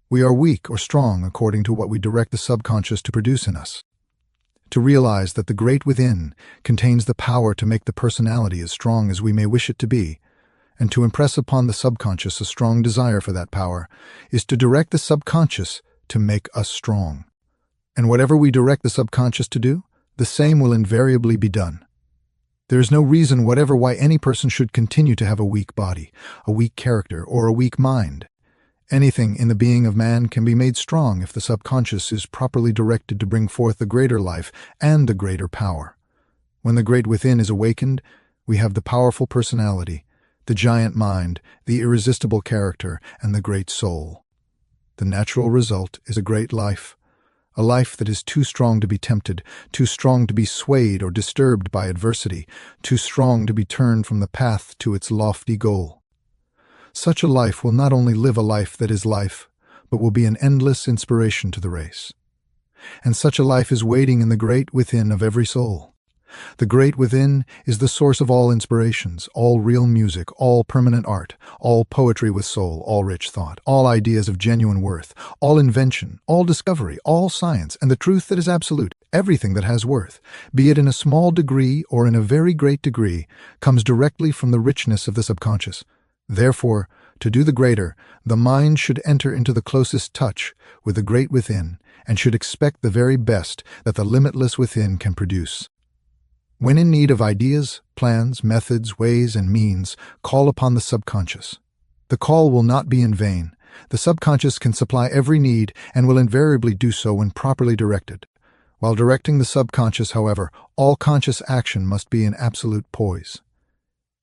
We are weak or strong according to what we direct the subconscious to produce in us. To realize that the great within contains the power to make the personality as strong as we may wish it to be, and to impress upon the subconscious a strong desire for that power, is to direct the subconscious to make us strong. And whatever we direct the subconscious to do, the same will invariably be done. There is no reason whatever why any person should continue to have a weak body, a weak character, or a weak mind. Anything in the being of man can be made strong if the subconscious is properly directed to bring forth the greater life and the greater power. When the great within is awakened, we have the powerful personality, the giant mind, the irresistible character, and the great soul. The natural result is a great life, a life that is too strong to be tempted, too strong to be swayed or disturbed by adversity, too strong to be turned from the path to its lofty goal. Such a life will not only live a life that is life, but will be an endless inspiration to the race. And such a life is waiting in the great within of every soul. The great within is the source of all inspirations, all real music, all permanent art, all poetry with soul, all rich thought, all ideas of genuine worth, all invention, all discovery, all science, and the truth that is absolute. Everything that has worth, be it in a small degree or in a very great degree, comes directly from the richness of the subconscious. Therefore, to do the greater, the mind should enter into the closest touch with the great within and should expect the very best that the limitless within can produce. When in need of ideas, plans, methods, ways, and means, call upon the subconscious. The call will not be in vain. The subconscious can supply every need and will invariably do so when properly directed. While directing the subconscious, however, all conscious action must be in absolute poise.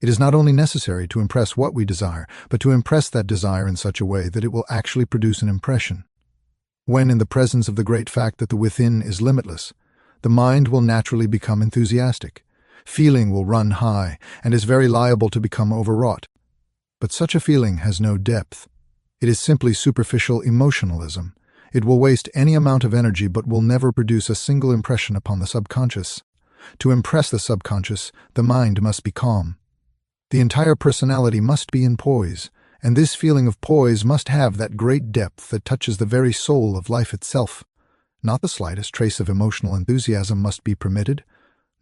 It is not only necessary to impress what we desire, but to impress that desire in such a way that it will actually produce an impression. When in the presence of the great fact that the within is limitless, the mind will naturally become enthusiastic. Feeling will run high and is very liable to become overwrought. But such a feeling has no depth. It is simply superficial emotionalism. It will waste any amount of energy but will never produce a single impression upon the subconscious. To impress the subconscious, the mind must be calm. The entire personality must be in poise, and this feeling of poise must have that great depth that touches the very soul of life itself. Not the slightest trace of emotional enthusiasm must be permitted,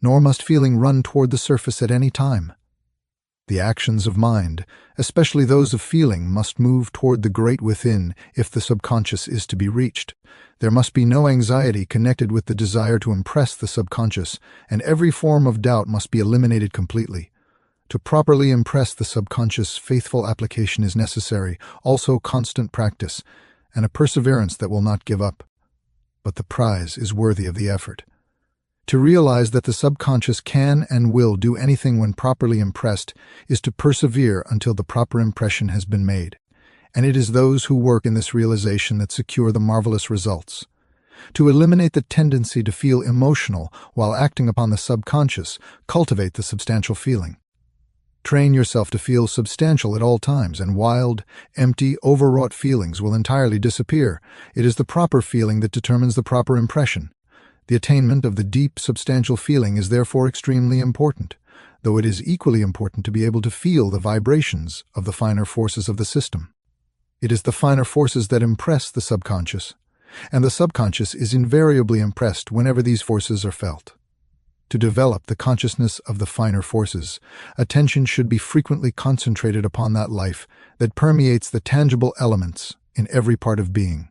nor must feeling run toward the surface at any time. The actions of mind, especially those of feeling, must move toward the great within if the subconscious is to be reached. There must be no anxiety connected with the desire to impress the subconscious, and every form of doubt must be eliminated completely. To properly impress the subconscious, faithful application is necessary, also constant practice, and a perseverance that will not give up. But the prize is worthy of the effort. To realize that the subconscious can and will do anything when properly impressed is to persevere until the proper impression has been made, and it is those who work in this realization that secure the marvelous results. To eliminate the tendency to feel emotional while acting upon the subconscious, cultivate the substantial feeling. Train yourself to feel substantial at all times, and wild, empty, overwrought feelings will entirely disappear. It is the proper feeling that determines the proper impression. The attainment of the deep, substantial feeling is therefore extremely important, though it is equally important to be able to feel the vibrations of the finer forces of the system. It is the finer forces that impress the subconscious, and the subconscious is invariably impressed whenever these forces are felt. To develop the consciousness of the finer forces, attention should be frequently concentrated upon that life that permeates the tangible elements in every part of being.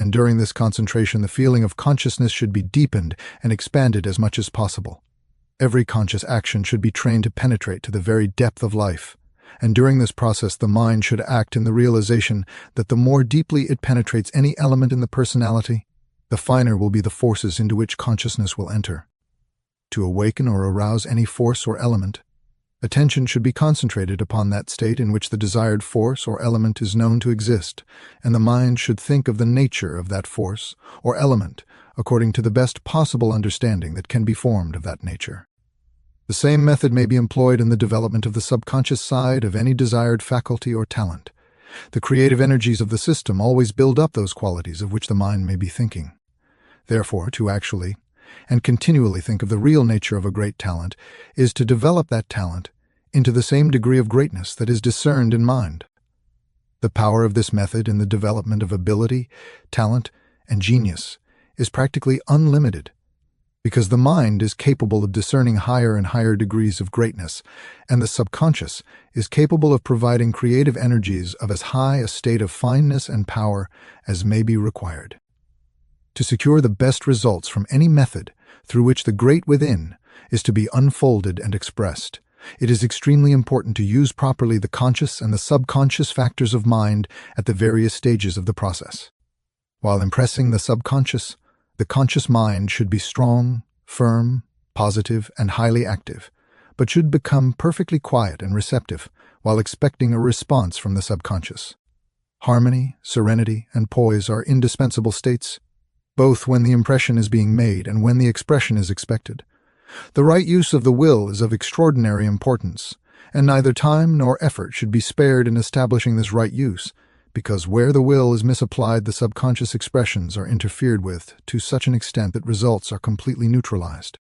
and during this concentration the feeling of consciousness should be deepened and expanded as much as possible. Every conscious action should be trained to penetrate to the very depth of life, and during this process the mind should act in the realization that the more deeply it penetrates any element in the personality, the finer will be the forces into which consciousness will enter. To awaken or arouse any force or element, attention should be concentrated upon that state in which the desired force or element is known to exist, and the mind should think of the nature of that force or element according to the best possible understanding that can be formed of that nature. The same method may be employed in the development of the subconscious side of any desired faculty or talent. The creative energies of the system always build up those qualities of which the mind may be thinking. Therefore, to actually and continually think of the real nature of a great talent is to develop that talent into the same degree of greatness that is discerned in mind. The power of this method in the development of ability, talent, and genius is practically unlimited, because the mind is capable of discerning higher and higher degrees of greatness, and the subconscious is capable of providing creative energies of as high a state of fineness and power as may be required. To secure the best results from any method through which the great within is to be unfolded and expressed, it is extremely important to use properly the conscious and the subconscious factors of mind at the various stages of the process. While impressing the subconscious, the conscious mind should be strong, firm, positive, and highly active, but should become perfectly quiet and receptive while expecting a response from the subconscious. Harmony, serenity, and poise are indispensable states, both when the impression is being made and when the expression is expected. The right use of the will is of extraordinary importance, and neither time nor effort should be spared in establishing this right use, because where the will is misapplied, the subconscious expressions are interfered with to such an extent that results are completely neutralized.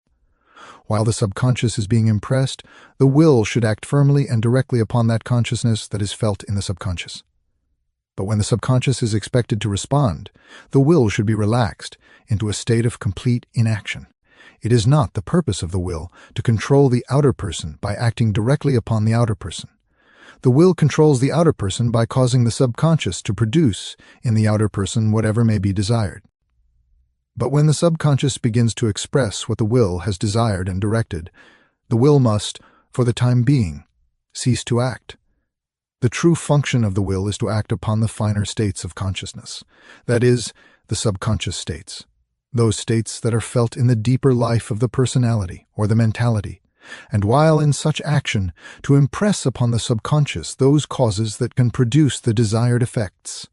While the subconscious is being impressed, the will should act firmly and directly upon that consciousness that is felt in the subconscious. But when the subconscious is expected to respond, the will should be relaxed into a state of complete inaction. It is not the purpose of the will to control the outer person by acting directly upon the outer person. The will controls the outer person by causing the subconscious to produce in the outer person whatever may be desired. But when the subconscious begins to express what the will has desired and directed, the will must, for the time being, cease to act. The true function of the will is to act upon the finer states of consciousness, that is, the subconscious states, those states that are felt in the deeper life of the personality or the mentality, and while in such action, to impress upon the subconscious those causes that can produce the desired effects.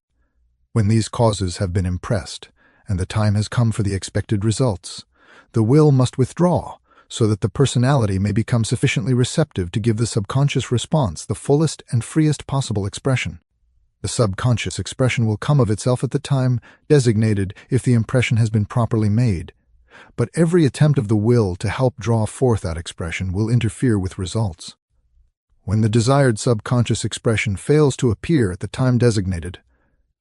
When these causes have been impressed, and the time has come for the expected results, the will must withdraw, so that the personality may become sufficiently receptive to give the subconscious response the fullest and freest possible expression. The subconscious expression will come of itself at the time designated if the impression has been properly made, but every attempt of the will to help draw forth that expression will interfere with results. When the desired subconscious expression fails to appear at the time designated,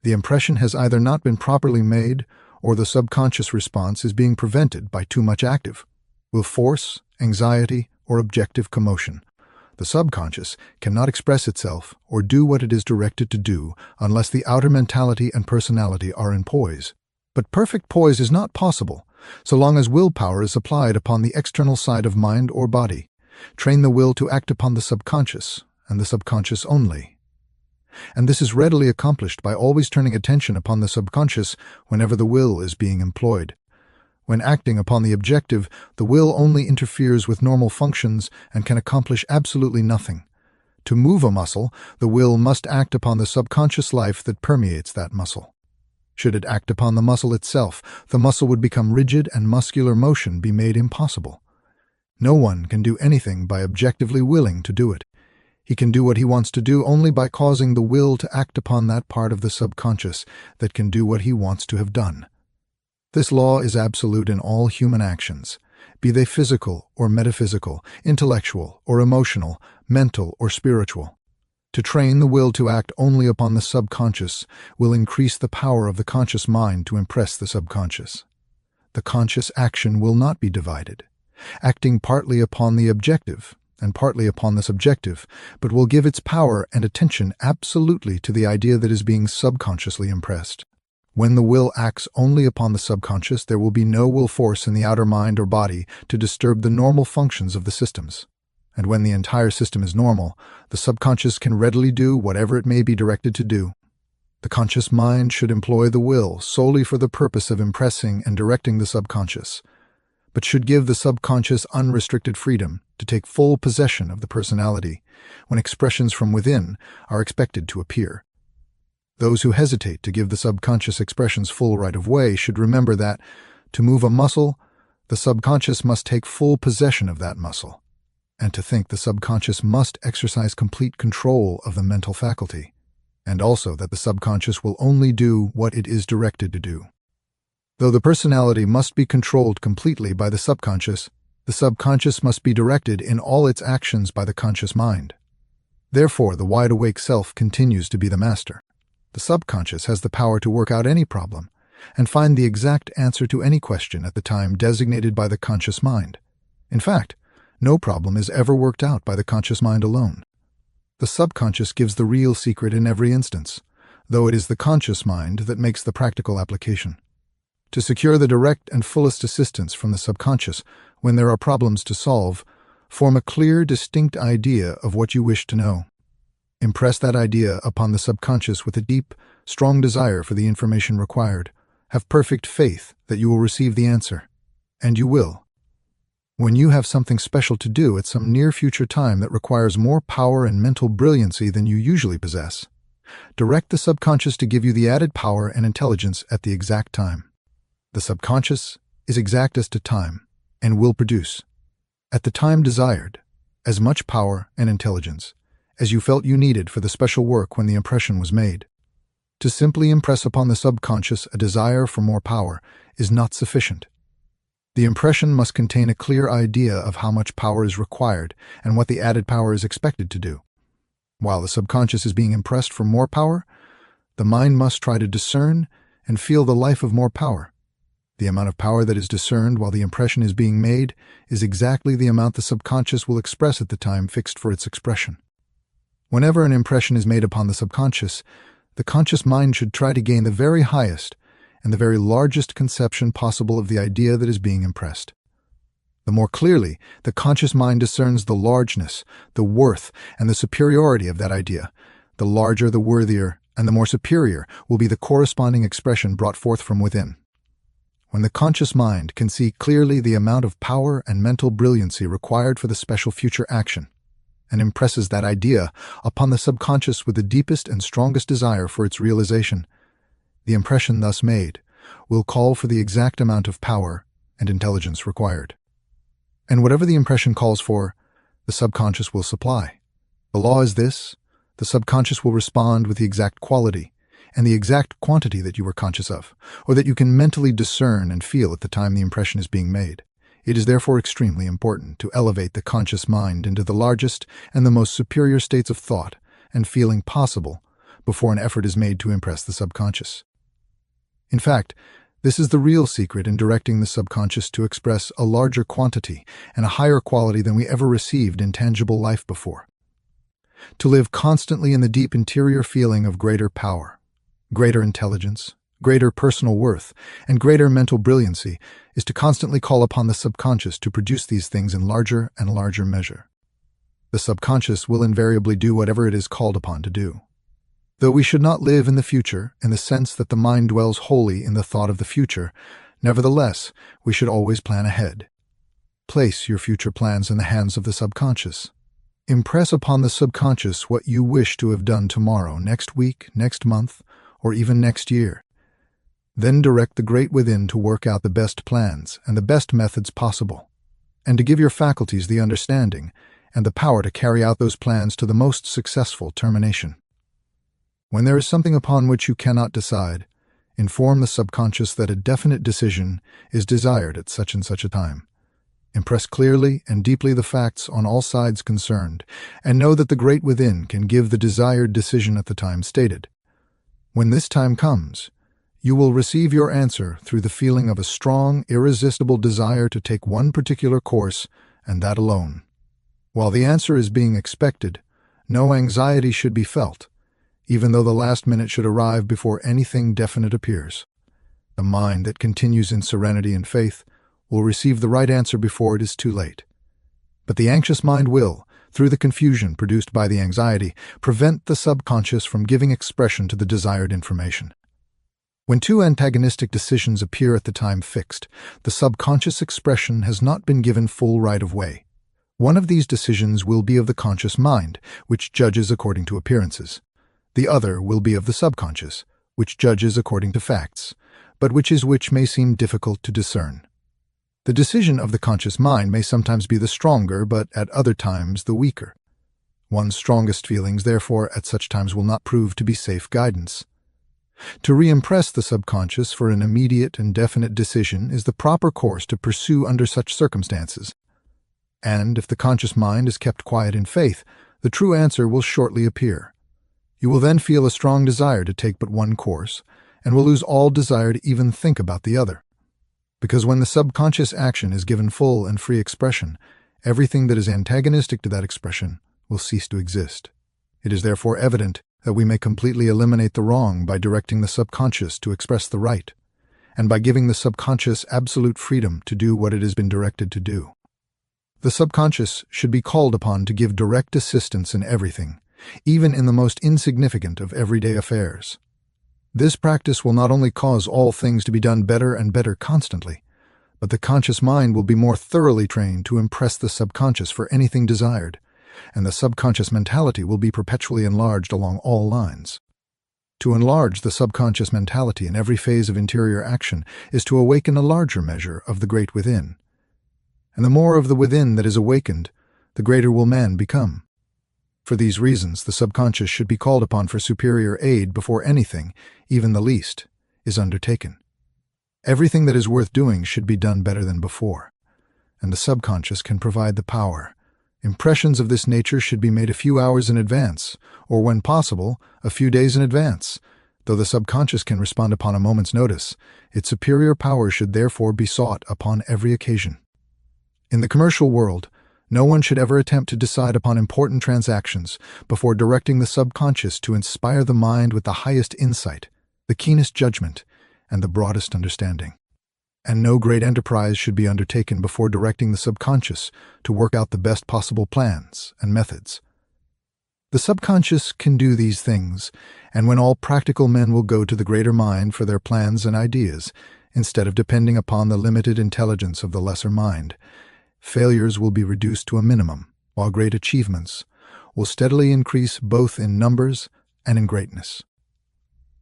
the impression has either not been properly made or the subconscious response is being prevented by too much active, will force, anxiety, or objective commotion. The subconscious cannot express itself or do what it is directed to do unless the outer mentality and personality are in poise. But perfect poise is not possible so long as willpower is applied upon the external side of mind or body. Train the will to act upon the subconscious, and the subconscious only. And this is readily accomplished by always turning attention upon the subconscious whenever the will is being employed. When acting upon the objective, the will only interferes with normal functions and can accomplish absolutely nothing. To move a muscle, the will must act upon the subconscious life that permeates that muscle. Should it act upon the muscle itself, the muscle would become rigid and muscular motion be made impossible. No one can do anything by objectively willing to do it. He can do what he wants to do only by causing the will to act upon that part of the subconscious that can do what he wants to have done. This law is absolute in all human actions, be they physical or metaphysical, intellectual or emotional, mental or spiritual. To train the will to act only upon the subconscious will increase the power of the conscious mind to impress the subconscious. The conscious action will not be divided, acting partly upon the objective and partly upon the subjective, but will give its power and attention absolutely to the idea that is being subconsciously impressed. When the will acts only upon the subconscious, there will be no will force in the outer mind or body to disturb the normal functions of the systems. And when the entire system is normal, the subconscious can readily do whatever it may be directed to do. The conscious mind should employ the will solely for the purpose of impressing and directing the subconscious, but should give the subconscious unrestricted freedom to take full possession of the personality when expressions from within are expected to appear. Those who hesitate to give the subconscious expressions full right of way should remember that, to move a muscle, the subconscious must take full possession of that muscle, and to think the subconscious must exercise complete control of the mental faculty, and also that the subconscious will only do what it is directed to do. Though the personality must be controlled completely by the subconscious must be directed in all its actions by the conscious mind. Therefore, the wide-awake self continues to be the master. The subconscious has the power to work out any problem and find the exact answer to any question at the time designated by the conscious mind. In fact, no problem is ever worked out by the conscious mind alone. The subconscious gives the real secret in every instance, though it is the conscious mind that makes the practical application. To secure the direct and fullest assistance from the subconscious when there are problems to solve, form a clear, distinct idea of what you wish to know. Impress that idea upon the subconscious with a deep, strong desire for the information required. Have perfect faith that you will receive the answer, and you will. When you have something special to do at some near future time that requires more power and mental brilliancy than you usually possess, direct the subconscious to give you the added power and intelligence at the exact time. The subconscious is exact as to time and will produce, at the time desired, as much power and intelligence as you felt you needed for the special work when the impression was made. To simply impress upon the subconscious a desire for more power is not sufficient. The impression must contain a clear idea of how much power is required and what the added power is expected to do. While the subconscious is being impressed for more power, the mind must try to discern and feel the life of more power. The amount of power that is discerned while the impression is being made is exactly the amount the subconscious will express at the time fixed for its expression. Whenever an impression is made upon the subconscious, the conscious mind should try to gain the very highest and the very largest conception possible of the idea that is being impressed. The more clearly the conscious mind discerns the largeness, the worth, and the superiority of that idea, the larger, the worthier, and the more superior will be the corresponding expression brought forth from within. When the conscious mind can see clearly the amount of power and mental brilliancy required for the special future action, and impresses that idea upon the subconscious with the deepest and strongest desire for its realization, the impression thus made will call for the exact amount of power and intelligence required. And whatever the impression calls for, the subconscious will supply. The law is this: the subconscious will respond with the exact quality and the exact quantity that you were conscious of, or that you can mentally discern and feel at the time the impression is being made. It is therefore extremely important to elevate the conscious mind into the largest and the most superior states of thought and feeling possible before an effort is made to impress the subconscious. In fact, this is the real secret in directing the subconscious to express a larger quantity and a higher quality than we ever received in tangible life before. To live constantly in the deep interior feeling of greater power, greater intelligence, greater personal worth, and greater mental brilliancy is to constantly call upon the subconscious to produce these things in larger and larger measure. The subconscious will invariably do whatever it is called upon to do. Though we should not live in the future in the sense that the mind dwells wholly in the thought of the future, nevertheless, we should always plan ahead. Place your future plans in the hands of the subconscious. Impress upon the subconscious what you wish to have done tomorrow, next week, next month, or even next year. Then direct the great within to work out the best plans and the best methods possible, and to give your faculties the understanding and the power to carry out those plans to the most successful termination. When there is something upon which you cannot decide, inform the subconscious that a definite decision is desired at such and such a time. Impress clearly and deeply the facts on all sides concerned, and know that the great within can give the desired decision at the time stated. When this time comes, you will receive your answer through the feeling of a strong, irresistible desire to take one particular course, and that alone. While the answer is being expected, no anxiety should be felt. even though the last minute should arrive before anything definite appears. The mind that continues in serenity and faith will receive the right answer before it is too late. But the anxious mind will, through the confusion produced by the anxiety, prevent the subconscious from giving expression to the desired information. When two antagonistic decisions appear at the time fixed, the subconscious expression has not been given full right of way. One of these decisions will be of the conscious mind, which judges according to appearances. The other will be of the subconscious, which judges according to facts, but which may seem difficult to discern. The decision of the conscious mind may sometimes be the stronger, but at other times the weaker. One's strongest feelings, therefore, at such times will not prove to be safe guidance. To re-impress the subconscious for an immediate and definite decision is the proper course to pursue under such circumstances. And if the conscious mind is kept quiet in faith, the true answer will shortly appear. You will then feel a strong desire to take but one course, and will lose all desire to even think about the other. Because when the subconscious action is given full and free expression, everything that is antagonistic to that expression will cease to exist. It is therefore evident that we may completely eliminate the wrong by directing the subconscious to express the right, and by giving the subconscious absolute freedom to do what it has been directed to do. The subconscious should be called upon to give direct assistance in everything, even in the most insignificant of everyday affairs. This practice will not only cause all things to be done better and better constantly, but the conscious mind will be more thoroughly trained to impress the subconscious for anything desired, and the subconscious mentality will be perpetually enlarged along all lines. To enlarge the subconscious mentality in every phase of interior action is to awaken a larger measure of the great within. And the more of the within that is awakened, the greater will man become. For these reasons, the subconscious should be called upon for superior aid before anything, even the least, is undertaken. Everything that is worth doing should be done better than before, and the subconscious can provide the power. Impressions of this nature should be made a few hours in advance, or when possible, a few days in advance. Though the subconscious can respond upon a moment's notice, its superior power should therefore be sought upon every occasion. In the commercial world, no one should ever attempt to decide upon important transactions before directing the subconscious to inspire the mind with the highest insight, the keenest judgment, and the broadest understanding. And no great enterprise should be undertaken before directing the subconscious to work out the best possible plans and methods. The subconscious can do these things, and when all practical men will go to the greater mind for their plans and ideas, instead of depending upon the limited intelligence of the lesser mind, failures will be reduced to a minimum, while great achievements will steadily increase both in numbers and in greatness.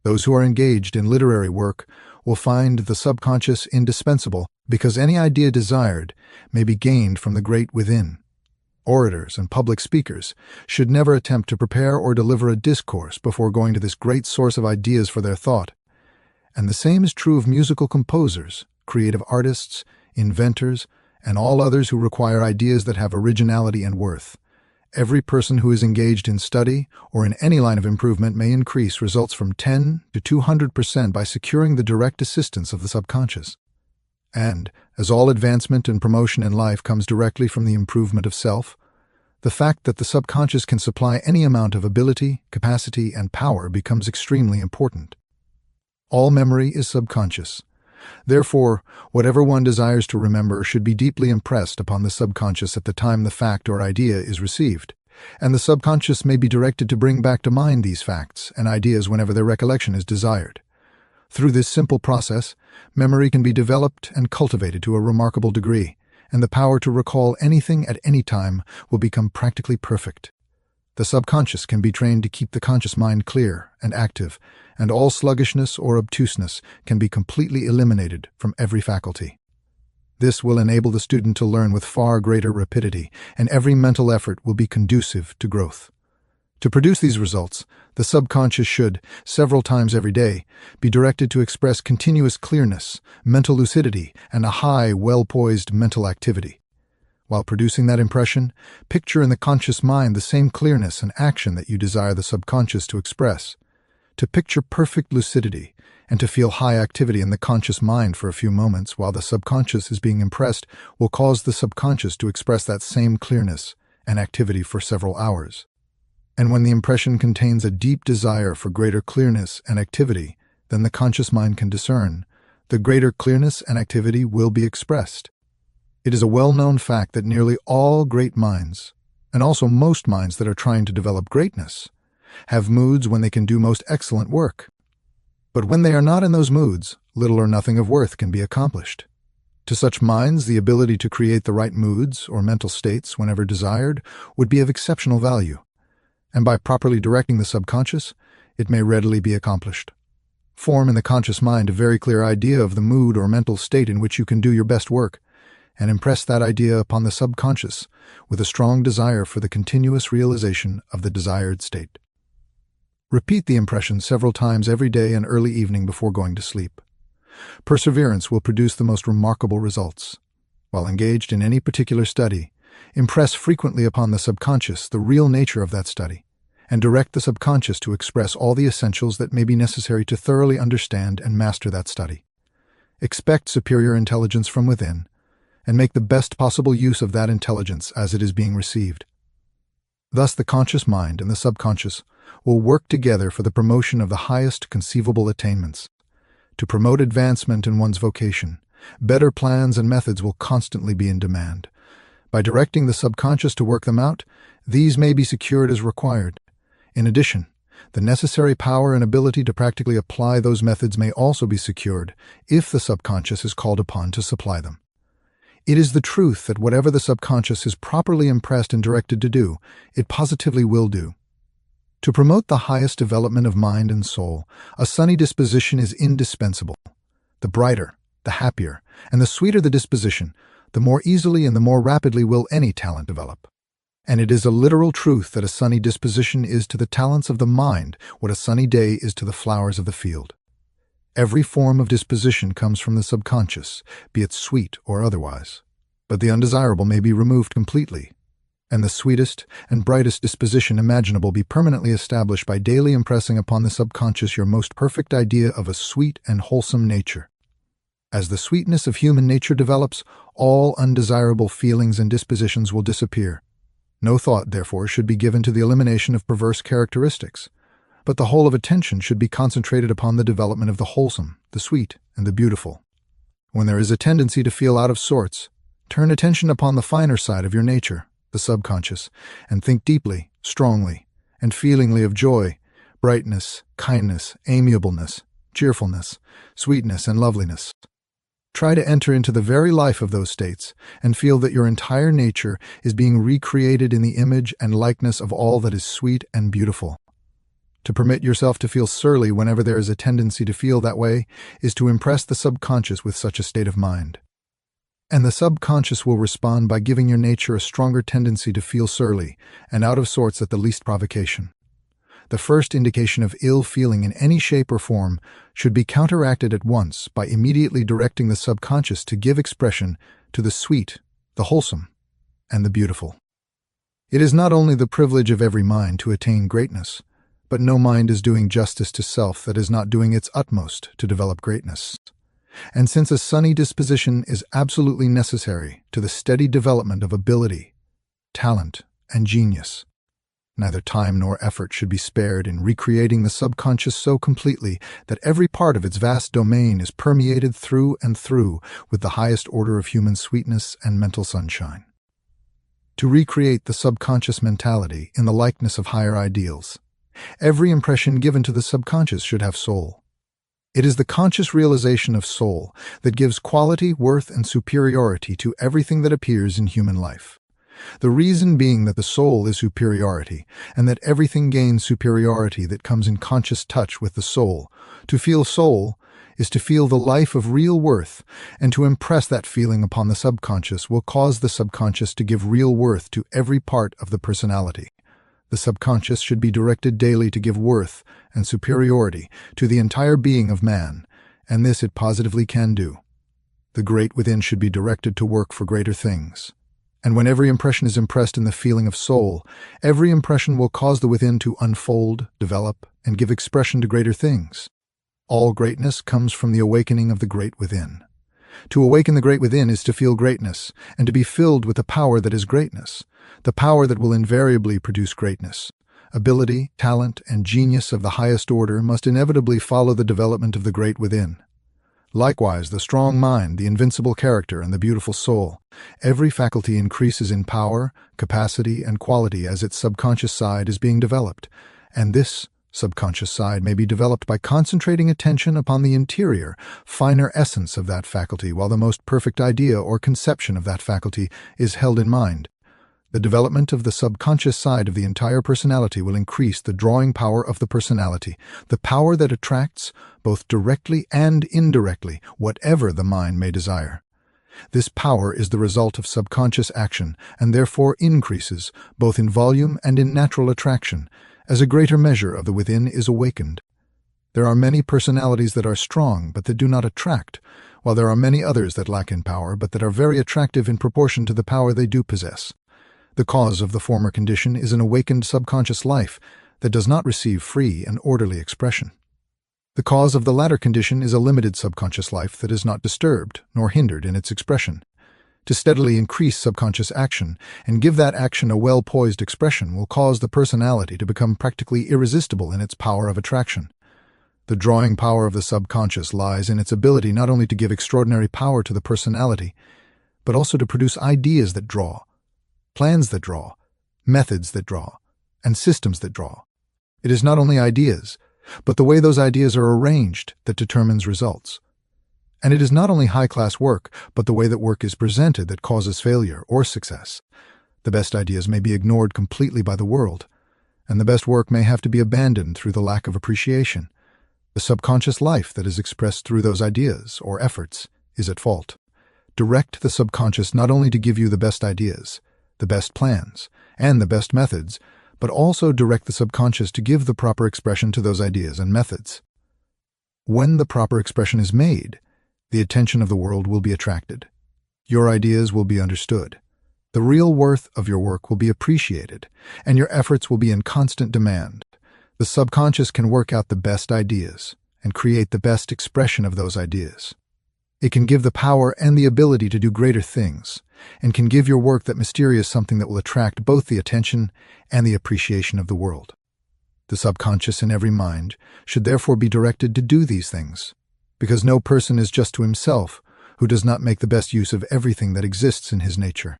Those who are engaged in literary work will find the subconscious indispensable because any idea desired may be gained from the great within. Orators and public speakers should never attempt to prepare or deliver a discourse before going to this great source of ideas for their thought. And the same is true of musical composers, creative artists, inventors, and all others who require ideas that have originality and worth. Every person who is engaged in study or in any line of improvement may increase results from 10 to 200% by securing the direct assistance of the subconscious. And, as all advancement and promotion in life comes directly from the improvement of self, the fact that the subconscious can supply any amount of ability, capacity, and power becomes extremely important. All memory is subconscious. Therefore, whatever one desires to remember should be deeply impressed upon the subconscious at the time the fact or idea is received, and the subconscious may be directed to bring back to mind these facts and ideas whenever their recollection is desired. Through this simple process, memory can be developed and cultivated to a remarkable degree, and the power to recall anything at any time will become practically perfect. The subconscious can be trained to keep the conscious mind clear and active, and all sluggishness or obtuseness can be completely eliminated from every faculty. This will enable the student to learn with far greater rapidity, and every mental effort will be conducive to growth. To produce these results, the subconscious should, several times every day, be directed to express continuous clearness, mental lucidity, and a high, well-poised mental activity. While producing that impression, picture in the conscious mind the same clearness and action that you desire the subconscious to express. To picture perfect lucidity and to feel high activity in the conscious mind for a few moments while the subconscious is being impressed will cause the subconscious to express that same clearness and activity for several hours. And when the impression contains a deep desire for greater clearness and activity than the conscious mind can discern, the greater clearness and activity will be expressed. It is a well-known fact that nearly all great minds, and also most minds that are trying to develop greatness, have moods when they can do most excellent work. But when they are not in those moods, little or nothing of worth can be accomplished. To such minds, the ability to create the right moods or mental states whenever desired would be of exceptional value, and by properly directing the subconscious, it may readily be accomplished. Form in the conscious mind a very clear idea of the mood or mental state in which you can do your best work, and impress that idea upon the subconscious with a strong desire for the continuous realization of the desired state. Repeat the impression several times every day and early evening before going to sleep. Perseverance will produce the most remarkable results. While engaged in any particular study, impress frequently upon the subconscious the real nature of that study, and direct the subconscious to express all the essentials that may be necessary to thoroughly understand and master that study. Expect superior intelligence from within, and make the best possible use of that intelligence as it is being received. Thus the conscious mind and the subconscious will work together for the promotion of the highest conceivable attainments. To promote advancement in one's vocation, better plans and methods will constantly be in demand. By directing the subconscious to work them out, these may be secured as required. In addition, the necessary power and ability to practically apply those methods may also be secured if the subconscious is called upon to supply them. It is the truth that whatever the subconscious is properly impressed and directed to do, it positively will do. To promote the highest development of mind and soul, a sunny disposition is indispensable. The brighter, the happier, and the sweeter the disposition, the more easily and the more rapidly will any talent develop. And it is a literal truth that a sunny disposition is to the talents of the mind what a sunny day is to the flowers of the field. Every form of disposition comes from the subconscious, be it sweet or otherwise. But the undesirable may be removed completely, and the sweetest and brightest disposition imaginable be permanently established by daily impressing upon the subconscious your most perfect idea of a sweet and wholesome nature. As the sweetness of human nature develops, all undesirable feelings and dispositions will disappear. No thought, therefore, should be given to the elimination of perverse characteristics, but the whole of attention should be concentrated upon the development of the wholesome, the sweet, and the beautiful. When there is a tendency to feel out of sorts, turn attention upon the finer side of your nature, the subconscious, and think deeply, strongly, and feelingly of joy, brightness, kindness, amiableness, cheerfulness, sweetness, and loveliness. Try to enter into the very life of those states and feel that your entire nature is being recreated in the image and likeness of all that is sweet and beautiful. To permit yourself to feel surly whenever there is a tendency to feel that way is to impress the subconscious with such a state of mind. And the subconscious will respond by giving your nature a stronger tendency to feel surly and out of sorts at the least provocation. The first indication of ill feeling in any shape or form should be counteracted at once by immediately directing the subconscious to give expression to the sweet, the wholesome, and the beautiful. It is not only the privilege of every mind to attain greatness, but no mind is doing justice to self that is not doing its utmost to develop greatness. And since a sunny disposition is absolutely necessary to the steady development of ability, talent, and genius, neither time nor effort should be spared in recreating the subconscious so completely that every part of its vast domain is permeated through and through with the highest order of human sweetness and mental sunshine. To recreate the subconscious mentality in the likeness of higher ideals, every impression given to the subconscious should have soul. It is the conscious realization of soul that gives quality, worth, and superiority to everything that appears in human life. The reason being that the soul is superiority, and that everything gains superiority that comes in conscious touch with the soul. To feel soul is to feel the life of real worth, and to impress that feeling upon the subconscious will cause the subconscious to give real worth to every part of the personality. The subconscious should be directed daily to give worth and superiority to the entire being of man, and this it positively can do. The great within should be directed to work for greater things. And when every impression is impressed in the feeling of soul, every impression will cause the within to unfold, develop, and give expression to greater things. All greatness comes from the awakening of the great within. To awaken the great within is to feel greatness, and to be filled with the power that is greatness, the power that will invariably produce greatness, ability, talent, and genius of the highest order must inevitably follow the development of the great within. Likewise, the strong mind, the invincible character, and the beautiful soul. Every faculty increases in power, capacity, and quality as its subconscious side is being developed, and this subconscious side may be developed by concentrating attention upon the interior, finer essence of that faculty while the most perfect idea or conception of that faculty is held in mind. The development of the subconscious side of the entire personality will increase the drawing power of the personality, the power that attracts, both directly and indirectly, whatever the mind may desire. This power is the result of subconscious action and therefore increases, both in volume and in natural attraction, as a greater measure of the within is awakened. There are many personalities that are strong but that do not attract, while there are many others that lack in power but that are very attractive in proportion to the power they do possess. The cause of the former condition is an awakened subconscious life that does not receive free and orderly expression. The cause of the latter condition is a limited subconscious life that is not disturbed nor hindered in its expression. To steadily increase subconscious action and give that action a well-poised expression will cause the personality to become practically irresistible in its power of attraction. The drawing power of the subconscious lies in its ability not only to give extraordinary power to the personality, but also to produce ideas that draw, plans that draw, methods that draw, and systems that draw. It is not only ideas, but the way those ideas are arranged that determines results. And it is not only high-class work, but the way that work is presented that causes failure or success. The best ideas may be ignored completely by the world, and the best work may have to be abandoned through the lack of appreciation. The subconscious life that is expressed through those ideas or efforts is at fault. Direct the subconscious not only to give you the best ideas, the best plans, and the best methods, but also direct the subconscious to give the proper expression to those ideas and methods. When the proper expression is made, the attention of the world will be attracted. Your ideas will be understood. The real worth of your work will be appreciated, and your efforts will be in constant demand. The subconscious can work out the best ideas and create the best expression of those ideas. It can give the power and the ability to do greater things, and can give your work that mysterious something that will attract both the attention and the appreciation of the world. The subconscious in every mind should therefore be directed to do these things, because no person is just to himself who does not make the best use of everything that exists in his nature.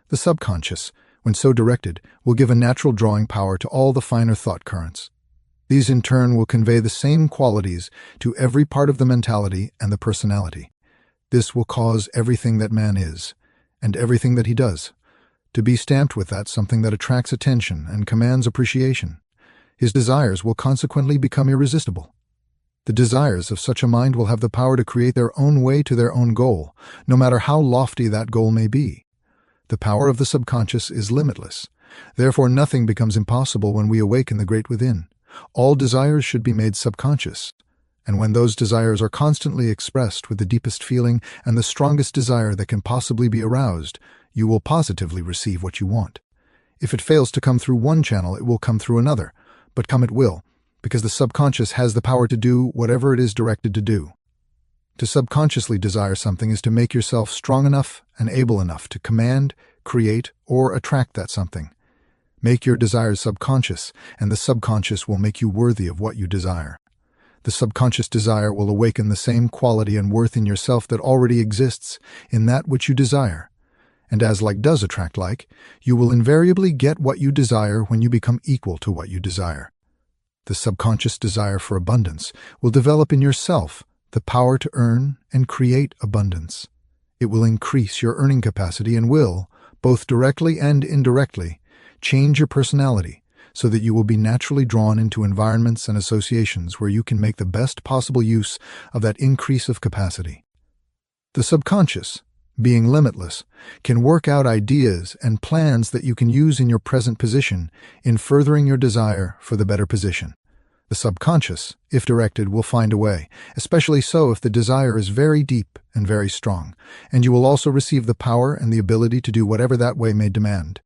The subconscious, when so directed, will give a natural drawing power to all the finer thought currents. These in turn will convey the same qualities to every part of the mentality and the personality. This will cause everything that man is, and everything that he does, to be stamped with that something that attracts attention and commands appreciation. His desires will consequently become irresistible. The desires of such a mind will have the power to create their own way to their own goal, no matter how lofty that goal may be. The power of the subconscious is limitless. Therefore, nothing becomes impossible when we awaken the great within. All desires should be made subconscious, and when those desires are constantly expressed with the deepest feeling and the strongest desire that can possibly be aroused, you will positively receive what you want. If it fails to come through one channel, it will come through another, but come it will, because the subconscious has the power to do whatever it is directed to do. To subconsciously desire something is to make yourself strong enough and able enough to command, create, or attract that something. Make your desires subconscious, and the subconscious will make you worthy of what you desire. The subconscious desire will awaken the same quality and worth in yourself that already exists in that which you desire. And as like does attract like, you will invariably get what you desire when you become equal to what you desire. The subconscious desire for abundance will develop in yourself the power to earn and create abundance. It will increase your earning capacity and will, both directly and indirectly, change your personality so that you will be naturally drawn into environments and associations where you can make the best possible use of that increase of capacity. The subconscious, being limitless, can work out ideas and plans that you can use in your present position in furthering your desire for the better position. The subconscious, if directed, will find a way, especially so if the desire is very deep and very strong, and you will also receive the power and the ability to do whatever that way may demand.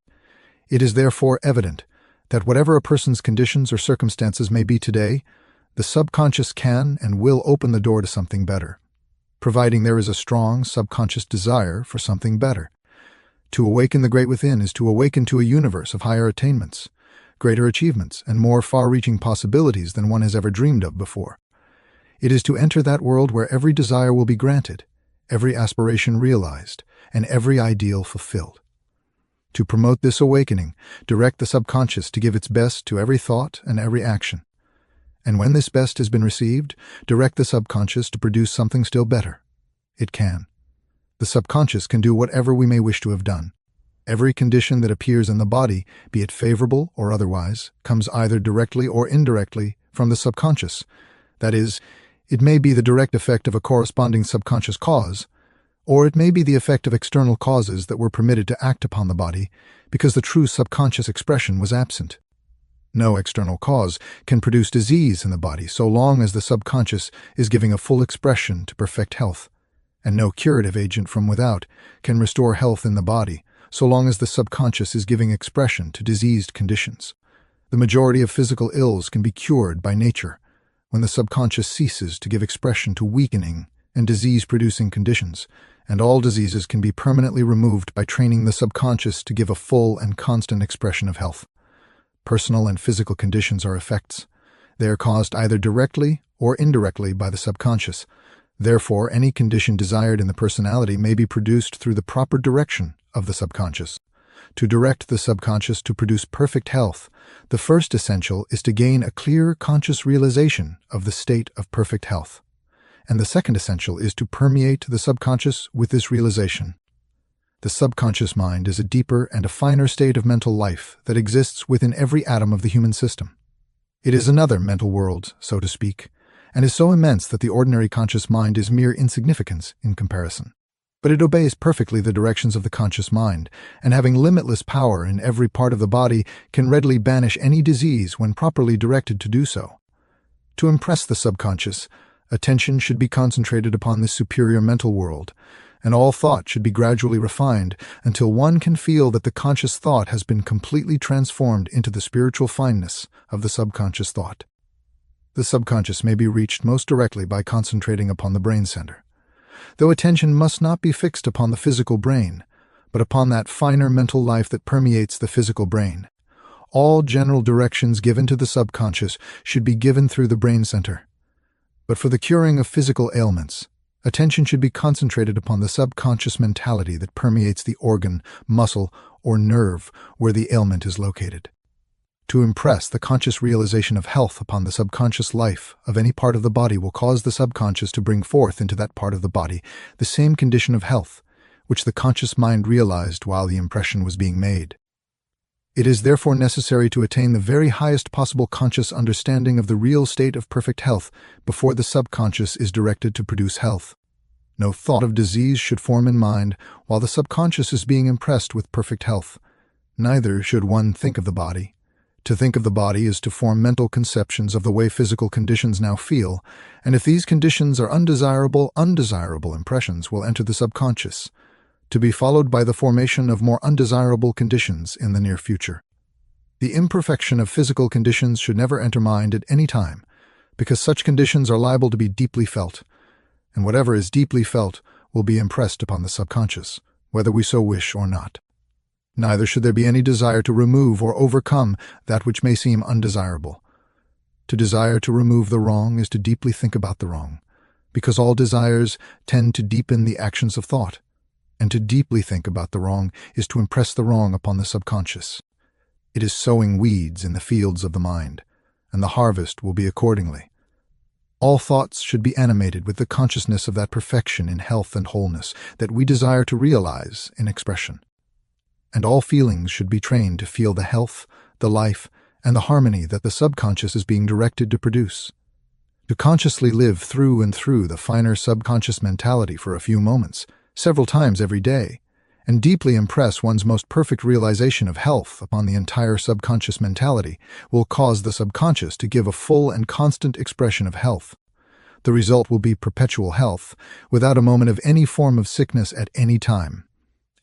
It is therefore evident that whatever a person's conditions or circumstances may be today, the subconscious can and will open the door to something better, providing there is a strong subconscious desire for something better. To awaken the great within is to awaken to a universe of higher attainments. greater achievements, and more far-reaching possibilities than one has ever dreamed of before. It is to enter that world where every desire will be granted, every aspiration realized, and every ideal fulfilled. To promote this awakening, direct the subconscious to give its best to every thought and every action. And when this best has been received, direct the subconscious to produce something still better. It can. The subconscious can do whatever we may wish to have done. Every condition that appears in the body, be it favorable or otherwise, comes either directly or indirectly from the subconscious. That is, it may be the direct effect of a corresponding subconscious cause, or it may be the effect of external causes that were permitted to act upon the body because the true subconscious expression was absent. No external cause can produce disease in the body so long as the subconscious is giving a full expression to perfect health, and no curative agent from without can restore health in the body so long as the subconscious is giving expression to diseased conditions. The majority of physical ills can be cured by nature when the subconscious ceases to give expression to weakening and disease-producing conditions, and all diseases can be permanently removed by training the subconscious to give a full and constant expression of health. Personal and physical conditions are effects. They are caused either directly or indirectly by the subconscious. Therefore, any condition desired in the personality may be produced through the proper direction of the subconscious. To direct the subconscious to produce perfect health, the first essential is to gain a clear conscious realization of the state of perfect health. And the second essential is to permeate the subconscious with this realization. The subconscious mind is a deeper and a finer state of mental life that exists within every atom of the human system. It is another mental world, so to speak, and is so immense that the ordinary conscious mind is mere insignificance in comparison. But it obeys perfectly the directions of the conscious mind, and having limitless power in every part of the body, can readily banish any disease when properly directed to do so. To impress the subconscious, attention should be concentrated upon this superior mental world, and all thought should be gradually refined until one can feel that the conscious thought has been completely transformed into the spiritual fineness of the subconscious thought. The subconscious may be reached most directly by concentrating upon the brain center, though attention must not be fixed upon the physical brain, but upon that finer mental life that permeates the physical brain. All general directions given to the subconscious should be given through the brain center. But for the curing of physical ailments, attention should be concentrated upon the subconscious mentality that permeates the organ, muscle, or nerve where the ailment is located. To impress the conscious realization of health upon the subconscious life of any part of the body will cause the subconscious to bring forth into that part of the body the same condition of health which the conscious mind realized while the impression was being made. It is therefore necessary to attain the very highest possible conscious understanding of the real state of perfect health before the subconscious is directed to produce health. No thought of disease should form in mind while the subconscious is being impressed with perfect health. Neither should one think of the body. To think of the body is to form mental conceptions of the way physical conditions now feel, and if these conditions are undesirable impressions will enter the subconscious, to be followed by the formation of more undesirable conditions in the near future. The imperfection of physical conditions should never enter mind at any time, because such conditions are liable to be deeply felt, and whatever is deeply felt will be impressed upon the subconscious, whether we so wish or not. Neither should there be any desire to remove or overcome that which may seem undesirable. To desire to remove the wrong is to deeply think about the wrong, because all desires tend to deepen the actions of thought, and to deeply think about the wrong is to impress the wrong upon the subconscious. It is sowing weeds in the fields of the mind, and the harvest will be accordingly. All thoughts should be animated with the consciousness of that perfection in health and wholeness that we desire to realize in expression. And all feelings should be trained to feel the health, the life, and the harmony that the subconscious is being directed to produce. To consciously live through and through the finer subconscious mentality for a few moments, several times every day, and deeply impress one's most perfect realization of health upon the entire subconscious mentality will cause the subconscious to give a full and constant expression of health. The result will be perpetual health, without a moment of any form of sickness at any time.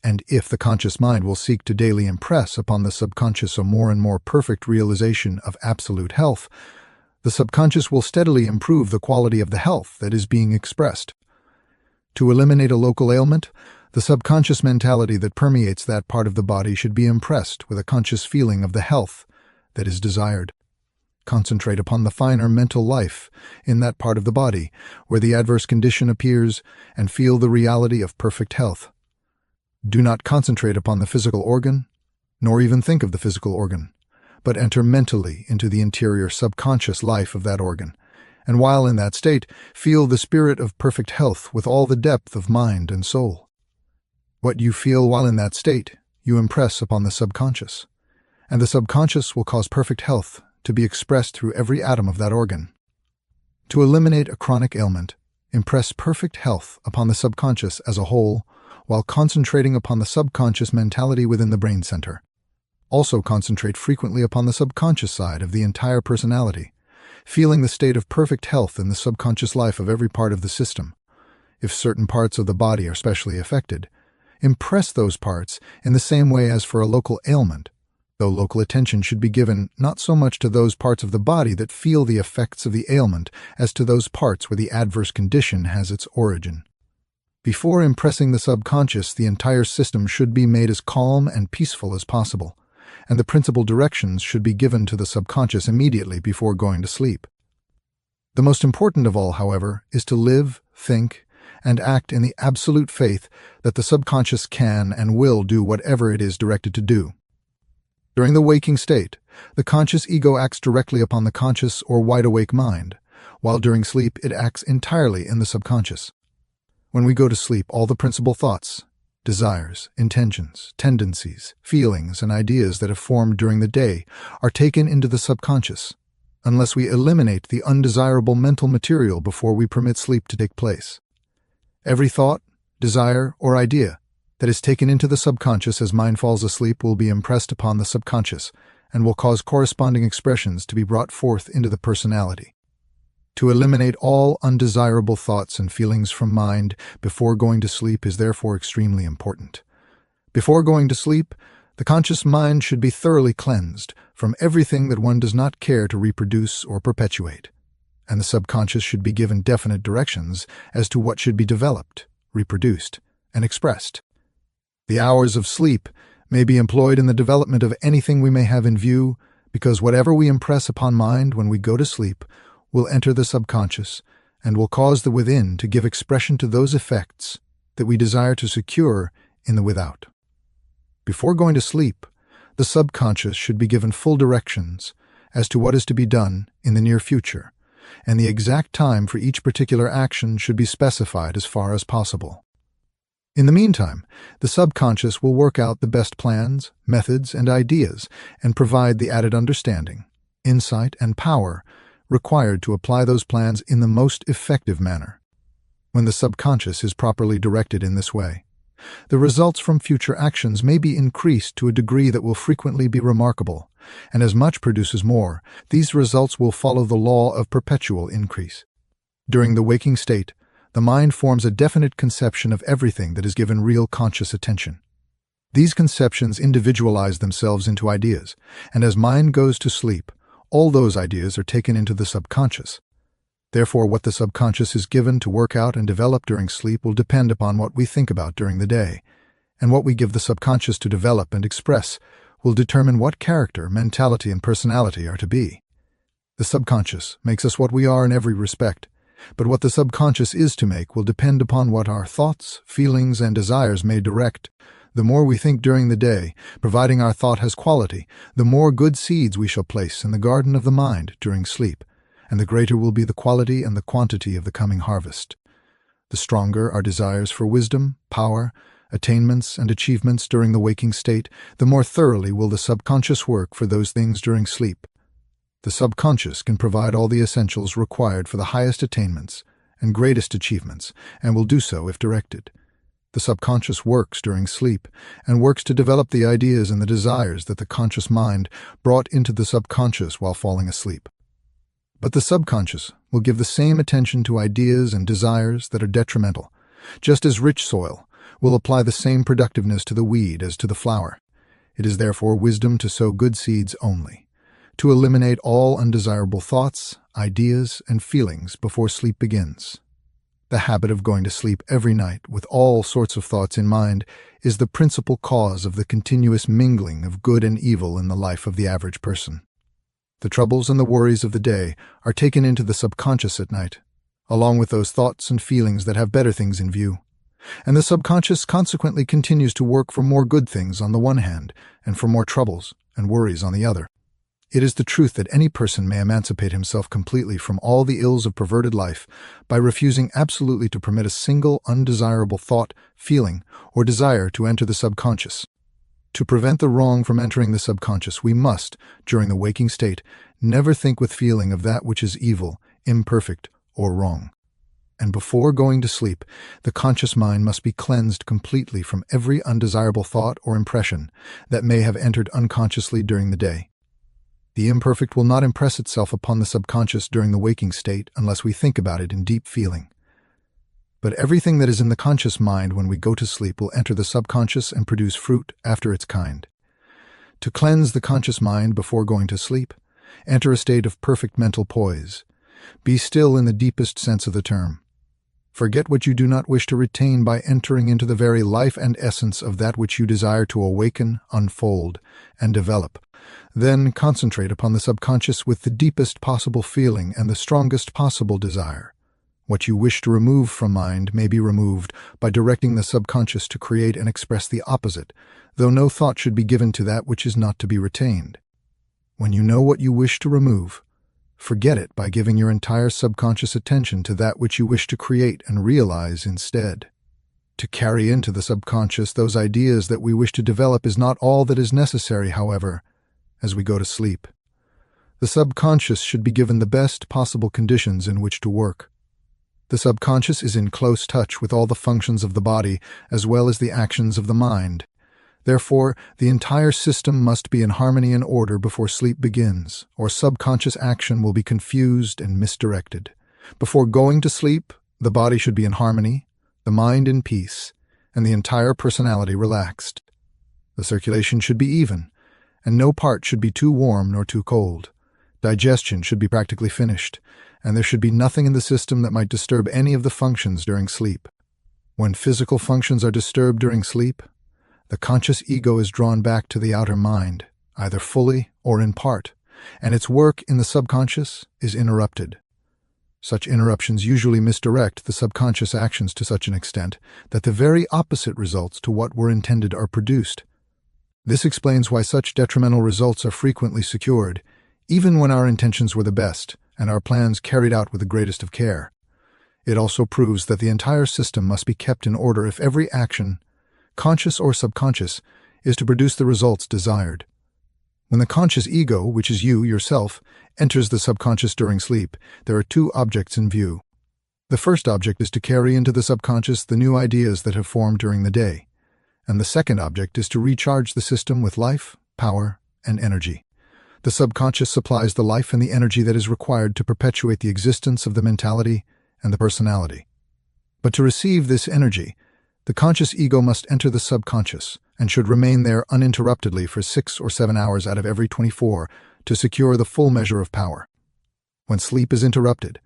And if the conscious mind will seek to daily impress upon the subconscious a more and more perfect realization of absolute health, the subconscious will steadily improve the quality of the health that is being expressed. To eliminate a local ailment, the subconscious mentality that permeates that part of the body should be impressed with a conscious feeling of the health that is desired. Concentrate upon the finer mental life in that part of the body where the adverse condition appears and feel the reality of perfect health. Do not concentrate upon the physical organ, nor even think of the physical organ, but enter mentally into the interior subconscious life of that organ, and while in that state, feel the spirit of perfect health with all the depth of mind and soul. What you feel while in that state, you impress upon the subconscious, and the subconscious will cause perfect health to be expressed through every atom of that organ. To eliminate a chronic ailment, impress perfect health upon the subconscious as a whole, while concentrating upon the subconscious mentality within the brain center. Also concentrate frequently upon the subconscious side of the entire personality, feeling the state of perfect health in the subconscious life of every part of the system. If certain parts of the body are specially affected, impress those parts in the same way as for a local ailment, though local attention should be given not so much to those parts of the body that feel the effects of the ailment as to those parts where the adverse condition has its origin. Before impressing the subconscious, the entire system should be made as calm and peaceful as possible, and the principal directions should be given to the subconscious immediately before going to sleep. The most important of all, however, is to live, think, and act in the absolute faith that the subconscious can and will do whatever it is directed to do. During the waking state, the conscious ego acts directly upon the conscious or wide-awake mind, while during sleep it acts entirely in the subconscious. When we go to sleep, all the principal thoughts, desires, intentions, tendencies, feelings, and ideas that have formed during the day are taken into the subconscious, unless we eliminate the undesirable mental material before we permit sleep to take place. Every thought, desire, or idea that is taken into the subconscious as mind falls asleep will be impressed upon the subconscious and will cause corresponding expressions to be brought forth into the personality. To eliminate all undesirable thoughts and feelings from mind before going to sleep is therefore extremely important. Before going to sleep, the conscious mind should be thoroughly cleansed from everything that one does not care to reproduce or perpetuate, and the subconscious should be given definite directions as to what should be developed, reproduced, and expressed. The hours of sleep may be employed in the development of anything we may have in view, because whatever we impress upon mind when we go to sleep will enter the subconscious and will cause the within to give expression to those effects that we desire to secure in the without. Before going to sleep, the subconscious should be given full directions as to what is to be done in the near future, and the exact time for each particular action should be specified as far as possible. In the meantime, the subconscious will work out the best plans, methods, and ideas and provide the added understanding, insight, and power required to apply those plans in the most effective manner. When the subconscious is properly directed in this way, the results from future actions may be increased to a degree that will frequently be remarkable, and as much produces more, these results will follow the law of perpetual increase. During the waking state, the mind forms a definite conception of everything that is given real conscious attention. These conceptions individualize themselves into ideas, and as mind goes to sleep, all those ideas are taken into the subconscious. Therefore, what the subconscious is given to work out and develop during sleep will depend upon what we think about during the day, and what we give the subconscious to develop and express will determine what character, mentality, and personality are to be. The subconscious makes us what we are in every respect, but what the subconscious is to make will depend upon what our thoughts, feelings, and desires may direct. The more we think during the day, providing our thought has quality, the more good seeds we shall place in the garden of the mind during sleep, and the greater will be the quality and the quantity of the coming harvest. The stronger our desires for wisdom, power, attainments, and achievements during the waking state, the more thoroughly will the subconscious work for those things during sleep. The subconscious can provide all the essentials required for the highest attainments and greatest achievements, and will do so if directed. The subconscious works during sleep and works to develop the ideas and the desires that the conscious mind brought into the subconscious while falling asleep. But the subconscious will give the same attention to ideas and desires that are detrimental, just as rich soil will apply the same productiveness to the weed as to the flower. It is therefore wisdom to sow good seeds only, to eliminate all undesirable thoughts, ideas, and feelings before sleep begins. The habit of going to sleep every night with all sorts of thoughts in mind is the principal cause of the continuous mingling of good and evil in the life of the average person. The troubles and the worries of the day are taken into the subconscious at night, along with those thoughts and feelings that have better things in view. And the subconscious consequently continues to work for more good things on the one hand, and for more troubles and worries on the other. It is the truth that any person may emancipate himself completely from all the ills of perverted life by refusing absolutely to permit a single undesirable thought, feeling, or desire to enter the subconscious. To prevent the wrong from entering the subconscious, we must, during the waking state, never think with feeling of that which is evil, imperfect, or wrong. And before going to sleep, the conscious mind must be cleansed completely from every undesirable thought or impression that may have entered unconsciously during the day. The imperfect will not impress itself upon the subconscious during the waking state unless we think about it in deep feeling. But everything that is in the conscious mind when we go to sleep will enter the subconscious and produce fruit after its kind. To cleanse the conscious mind before going to sleep, enter a state of perfect mental poise. Be still in the deepest sense of the term. Forget what you do not wish to retain by entering into the very life and essence of that which you desire to awaken, unfold, and develop. Then concentrate upon the subconscious with the deepest possible feeling and the strongest possible desire. What you wish to remove from mind may be removed by directing the subconscious to create and express the opposite, though no thought should be given to that which is not to be retained. When you know what you wish to remove, forget it by giving your entire subconscious attention to that which you wish to create and realize instead. To carry into the subconscious those ideas that we wish to develop is not all that is necessary, however, as we go to sleep. The subconscious should be given the best possible conditions in which to work. The subconscious is in close touch with all the functions of the body as well as the actions of the mind. Therefore, the entire system must be in harmony and order before sleep begins, or subconscious action will be confused and misdirected. Before going to sleep, the body should be in harmony, the mind in peace, and the entire personality relaxed. The circulation should be even, and no part should be too warm nor too cold. Digestion should be practically finished, and there should be nothing in the system that might disturb any of the functions during sleep. When physical functions are disturbed during sleep, the conscious ego is drawn back to the outer mind, either fully or in part, and its work in the subconscious is interrupted. Such interruptions usually misdirect the subconscious actions to such an extent that the very opposite results to what were intended are produced. This explains why such detrimental results are frequently secured, even when our intentions were the best and our plans carried out with the greatest of care. It also proves that the entire system must be kept in order if every action, conscious or subconscious, is to produce the results desired. When the conscious ego, which is you, yourself, enters the subconscious during sleep, there are two objects in view. The first object is to carry into the subconscious the new ideas that have formed during the day, and the second object is to recharge the system with life, power, and energy. The subconscious supplies the life and the energy that is required to perpetuate the existence of the mentality and the personality. But to receive this energy, the conscious ego must enter the subconscious and should remain there uninterruptedly for 6 or 7 hours out of every 24 to secure the full measure of power. When sleep is interrupted,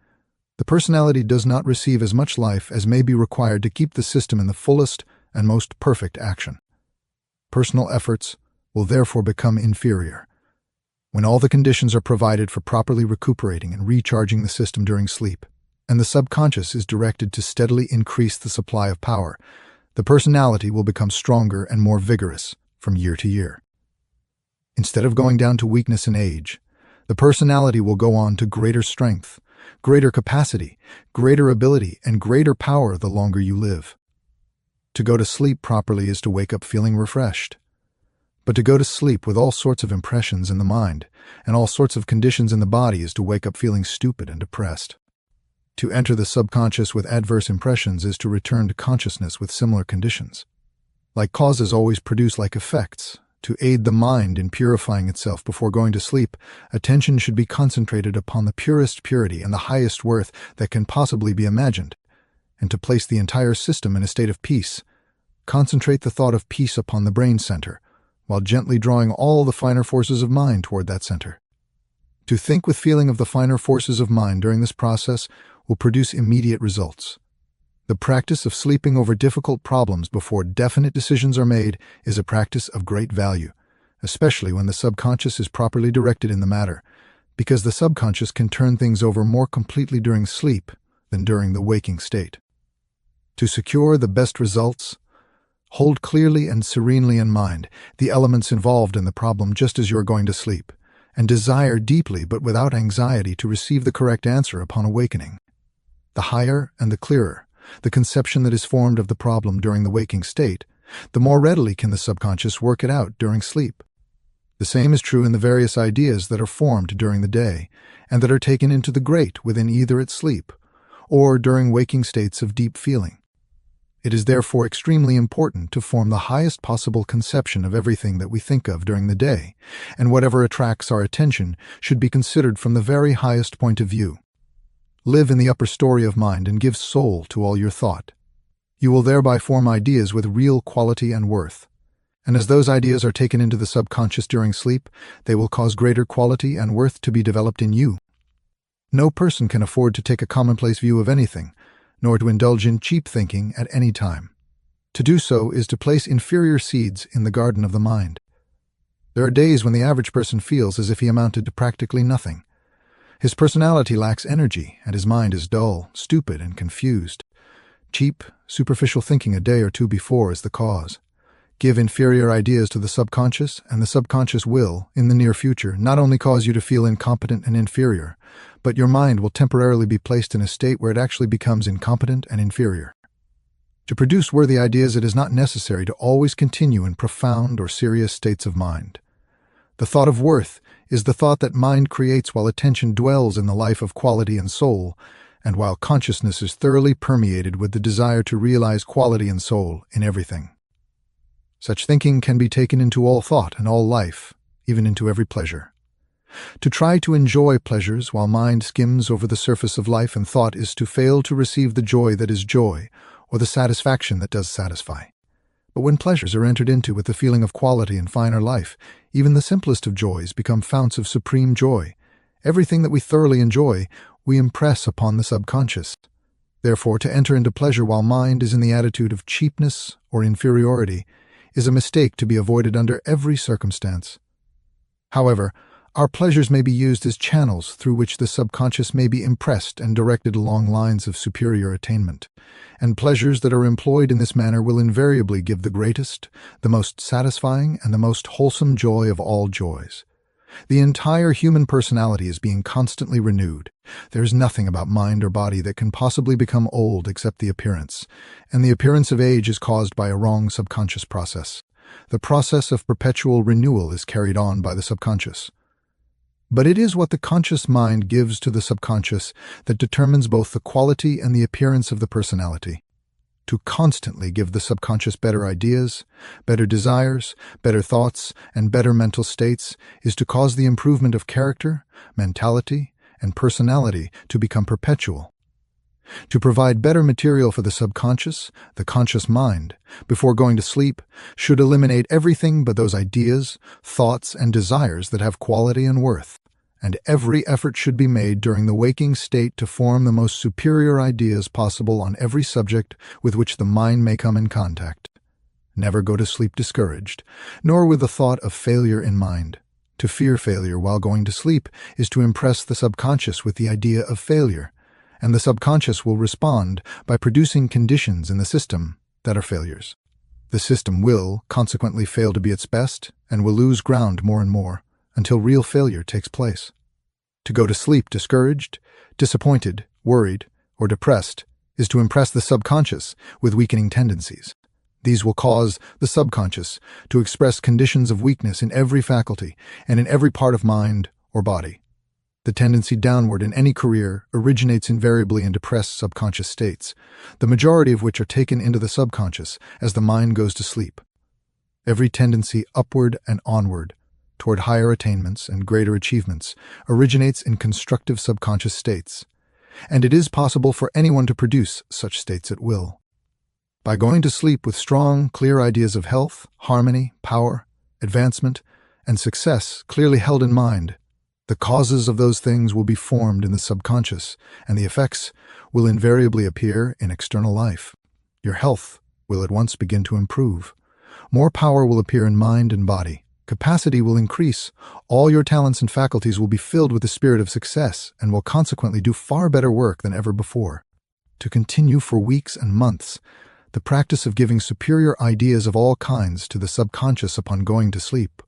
the personality does not receive as much life as may be required to keep the system in the fullest and most perfect action. Personal efforts will therefore become inferior. When all the conditions are provided for properly recuperating and recharging the system during sleep, and the subconscious is directed to steadily increase the supply of power, the personality will become stronger and more vigorous from year to year. Instead of going down to weakness and age, the personality will go on to greater strength, greater capacity, greater ability, and greater power the longer you live. To go to sleep properly is to wake up feeling refreshed. But to go to sleep with all sorts of impressions in the mind and all sorts of conditions in the body is to wake up feeling stupid and depressed. To enter the subconscious with adverse impressions is to return to consciousness with similar conditions. Like causes always produce like effects. To aid the mind in purifying itself before going to sleep, attention should be concentrated upon the purest purity and the highest worth that can possibly be imagined. And to place the entire system in a state of peace, concentrate the thought of peace upon the brain center, while gently drawing all the finer forces of mind toward that center. To think with feeling of the finer forces of mind during this process will produce immediate results. The practice of sleeping over difficult problems before definite decisions are made is a practice of great value, especially when the subconscious is properly directed in the matter. because the subconscious can turn things over more completely during sleep than during the waking state. To secure the best results, hold clearly and serenely in mind the elements involved in the problem just as you are going to sleep, and desire deeply but without anxiety to receive the correct answer upon awakening. The higher and the clearer the conception that is formed of the problem during the waking state, the more readily can the subconscious work it out during sleep. The same is true in the various ideas that are formed during the day and that are taken into the great within either its sleep or during waking states of deep feeling. It is therefore extremely important to form the highest possible conception of everything that we think of during the day, and whatever attracts our attention should be considered from the very highest point of view. Live in the upper story of mind and give soul to all your thought. You will thereby form ideas with real quality and worth. And as those ideas are taken into the subconscious during sleep, they will cause greater quality and worth to be developed in you. No person can afford to take a commonplace view of anything, nor to indulge in cheap thinking at any time. To do so is to place inferior seeds in the garden of the mind. There are days when the average person feels as if he amounted to practically nothing. His personality lacks energy, and his mind is dull, stupid, and confused. Cheap, superficial thinking a day or two before is the cause. Give inferior ideas to the subconscious, and the subconscious will, in the near future, not only cause you to feel incompetent and inferior, but your mind will temporarily be placed in a state where it actually becomes incompetent and inferior. To produce worthy ideas, it is not necessary to always continue in profound or serious states of mind. The thought of worth is the thought that mind creates while attention dwells in the life of quality and soul, and while consciousness is thoroughly permeated with the desire to realize quality and soul in everything. Such thinking can be taken into all thought and all life, even into every pleasure. To try to enjoy pleasures while mind skims over the surface of life and thought is to fail to receive the joy that is joy, or the satisfaction that does satisfy. But when pleasures are entered into with the feeling of quality and finer life, even the simplest of joys become founts of supreme joy. Everything that we thoroughly enjoy, we impress upon the subconscious. Therefore, to enter into pleasure while mind is in the attitude of cheapness or inferiority is a mistake to be avoided under every circumstance. However, our pleasures may be used as channels through which the subconscious may be impressed and directed along lines of superior attainment, and pleasures that are employed in this manner will invariably give the greatest, the most satisfying, and the most wholesome joy of all joys. The entire human personality is being constantly renewed. There is nothing about mind or body that can possibly become old except the appearance, and the appearance of age is caused by a wrong subconscious process. The process of perpetual renewal is carried on by the subconscious. But it is what the conscious mind gives to the subconscious that determines both the quality and the appearance of the personality. To constantly give the subconscious better ideas, better desires, better thoughts, and better mental states is to cause the improvement of character, mentality, and personality to become perpetual. To provide better material for the subconscious, the conscious mind, before going to sleep, should eliminate everything but those ideas, thoughts, and desires that have quality and worth, and every effort should be made during the waking state to form the most superior ideas possible on every subject with which the mind may come in contact. Never go to sleep discouraged, nor with the thought of failure in mind. To fear failure while going to sleep is to impress the subconscious with the idea of failure, and the subconscious will respond by producing conditions in the system that are failures. The system will consequently fail to be its best and will lose ground more and more until real failure takes place. To go to sleep discouraged, disappointed, worried, or depressed is to impress the subconscious with weakening tendencies. These will cause the subconscious to express conditions of weakness in every faculty and in every part of mind or body. The tendency downward in any career originates invariably in depressed subconscious states, the majority of which are taken into the subconscious as the mind goes to sleep. Every tendency upward and onward toward higher attainments and greater achievements originates in constructive subconscious states, and it is possible for anyone to produce such states at will. By going to sleep with strong, clear ideas of health, harmony, power, advancement, and success clearly held in mind, the causes of those things will be formed in the subconscious, and the effects will invariably appear in external life. Your health will at once begin to improve. More power will appear in mind and body. Capacity will increase. All your talents and faculties will be filled with the spirit of success and will consequently do far better work than ever before. To continue for weeks and months, the practice of giving superior ideas of all kinds to the subconscious upon going to sleep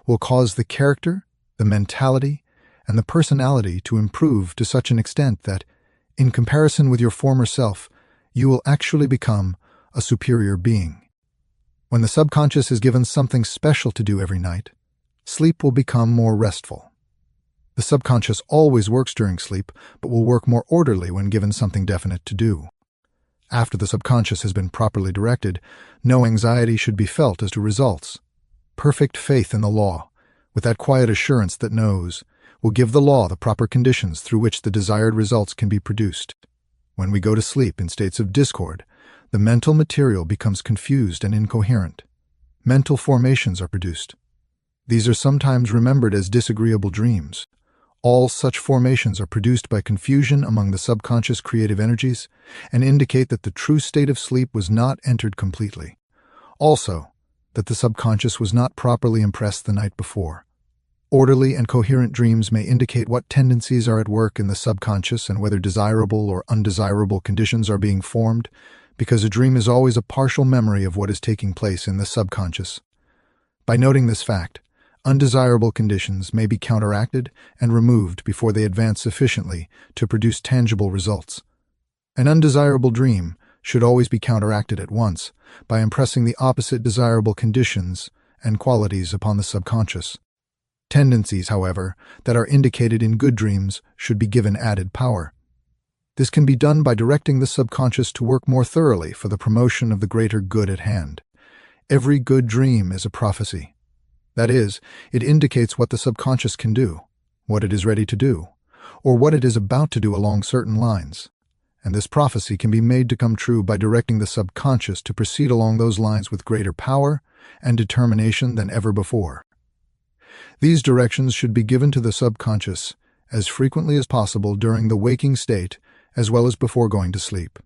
will cause the character, the mentality, and the personality to improve to such an extent that, in comparison with your former self, you will actually become a superior being. When the subconscious is given something special to do every night, sleep will become more restful. The subconscious always works during sleep, but will work more orderly when given something definite to do. After the subconscious has been properly directed, no anxiety should be felt as to results. Perfect faith in the law, with that quiet assurance that knows, will give the law the proper conditions through which the desired results can be produced. When we go to sleep in states of discord, the mental material becomes confused and incoherent. Mental formations are produced. These are sometimes remembered as disagreeable dreams. All such formations are produced by confusion among the subconscious creative energies and indicate that the true state of sleep was not entered completely. Also, that the subconscious was not properly impressed the night before. Orderly and coherent dreams may indicate what tendencies are at work in the subconscious and whether desirable or undesirable conditions are being formed, because a dream is always a partial memory of what is taking place in the subconscious. By noting this fact, undesirable conditions may be counteracted and removed before they advance sufficiently to produce tangible results. An undesirable dream should always be counteracted at once by impressing the opposite desirable conditions and qualities upon the subconscious. Tendencies, however, that are indicated in good dreams should be given added power. This can be done by directing the subconscious to work more thoroughly for the promotion of the greater good at hand. Every good dream is a prophecy. That is, it indicates what the subconscious can do, what it is ready to do, or what it is about to do along certain lines. And this prophecy can be made to come true by directing the subconscious to proceed along those lines with greater power and determination than ever before. These directions should be given to the subconscious as frequently as possible during the waking state as well as before going to sleep.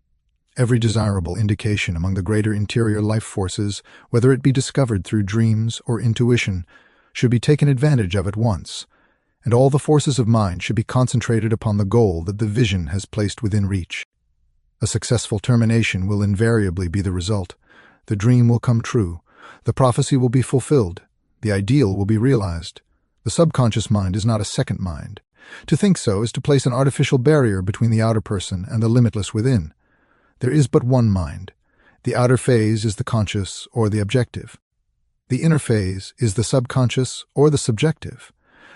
Every desirable indication among the greater interior life forces, whether it be discovered through dreams or intuition, should be taken advantage of at once, and all the forces of mind should be concentrated upon the goal that the vision has placed within reach. A successful termination will invariably be the result. The dream will come true. The prophecy will be fulfilled. The ideal will be realized. The subconscious mind is not a second mind. To think so is to place an artificial barrier between the outer person and the limitless within. There is but one mind. The outer phase is the conscious or the objective. The inner phase is the subconscious or the subjective.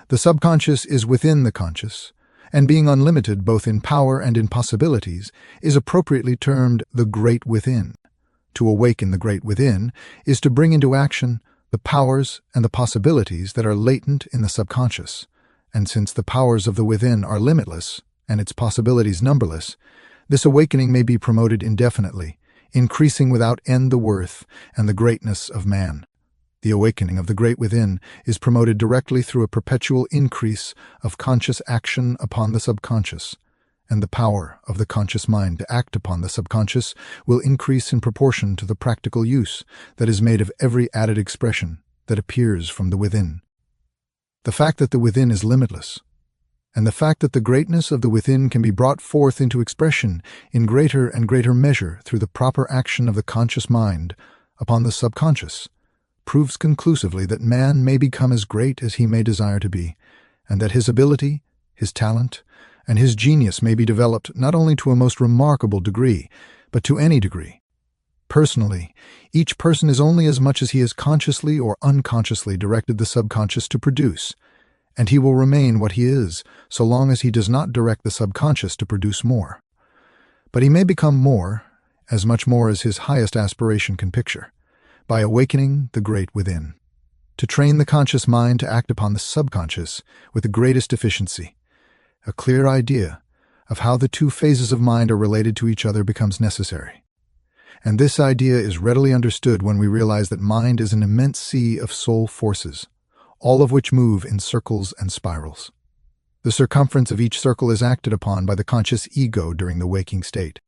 The subconscious is within the conscious, and being unlimited both in power and in possibilities, is appropriately termed the great within. To awaken the great within is to bring into action the powers and the possibilities that are latent in the subconscious. And since the powers of the within are limitless, and its possibilities numberless, this awakening may be promoted indefinitely, increasing without end the worth and the greatness of man. The awakening of the great within is promoted directly through a perpetual increase of conscious action upon the subconscious, and the power of the conscious mind to act upon the subconscious will increase in proportion to the practical use that is made of every added expression that appears from the within. The fact that the within is limitless, and the fact that the greatness of the within can be brought forth into expression in greater and greater measure through the proper action of the conscious mind upon the subconscious, proves conclusively that man may become as great as he may desire to be, and that his ability, his talent, and his genius may be developed not only to a most remarkable degree, but to any degree. Personally, each person is only as much as he has consciously or unconsciously directed the subconscious to produce, and he will remain what he is so long as he does not direct the subconscious to produce more. But he may become more, as much more as his highest aspiration can picture, by awakening the great within. To train the conscious mind to act upon the subconscious with the greatest efficiency, a clear idea of how the two phases of mind are related to each other becomes necessary. And this idea is readily understood when we realize that mind is an immense sea of soul forces, all of which move in circles and spirals. The circumference of each circle is acted upon by the conscious ego during the waking state.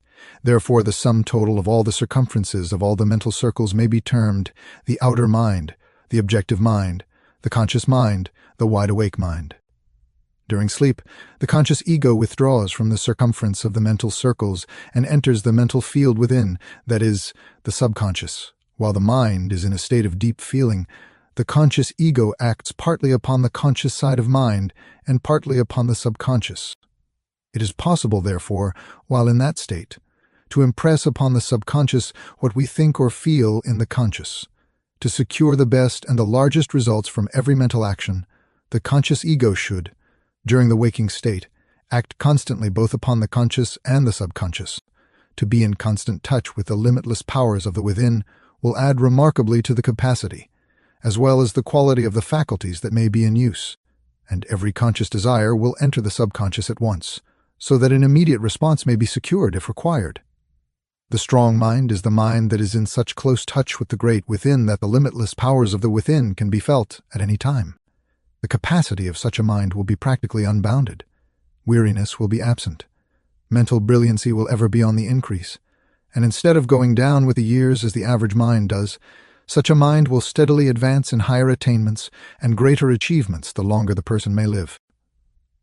Therefore, the sum total of all the circumferences of all the mental circles may be termed the outer mind, the objective mind, the conscious mind, the wide-awake mind. During sleep, the conscious ego withdraws from the circumference of the mental circles and enters the mental field within, that is, the subconscious. While the mind is in a state of deep feeling, the conscious ego acts partly upon the conscious side of mind and partly upon the subconscious. It is possible, therefore, while in that state, to impress upon the subconscious what we think or feel in the conscious. To secure the best and the largest results from every mental action, the conscious ego should, during the waking state, act constantly both upon the conscious and the subconscious. To be in constant touch with the limitless powers of the within will add remarkably to the capacity, as well as the quality of the faculties that may be in use, and every conscious desire will enter the subconscious at once, so that an immediate response may be secured if required. The strong mind is the mind that is in such close touch with the great within that the limitless powers of the within can be felt at any time. The capacity of such a mind will be practically unbounded. Weariness will be absent. Mental brilliancy will ever be on the increase, and instead of going down with the years as the average mind does, such a mind will steadily advance in higher attainments and greater achievements the longer the person may live.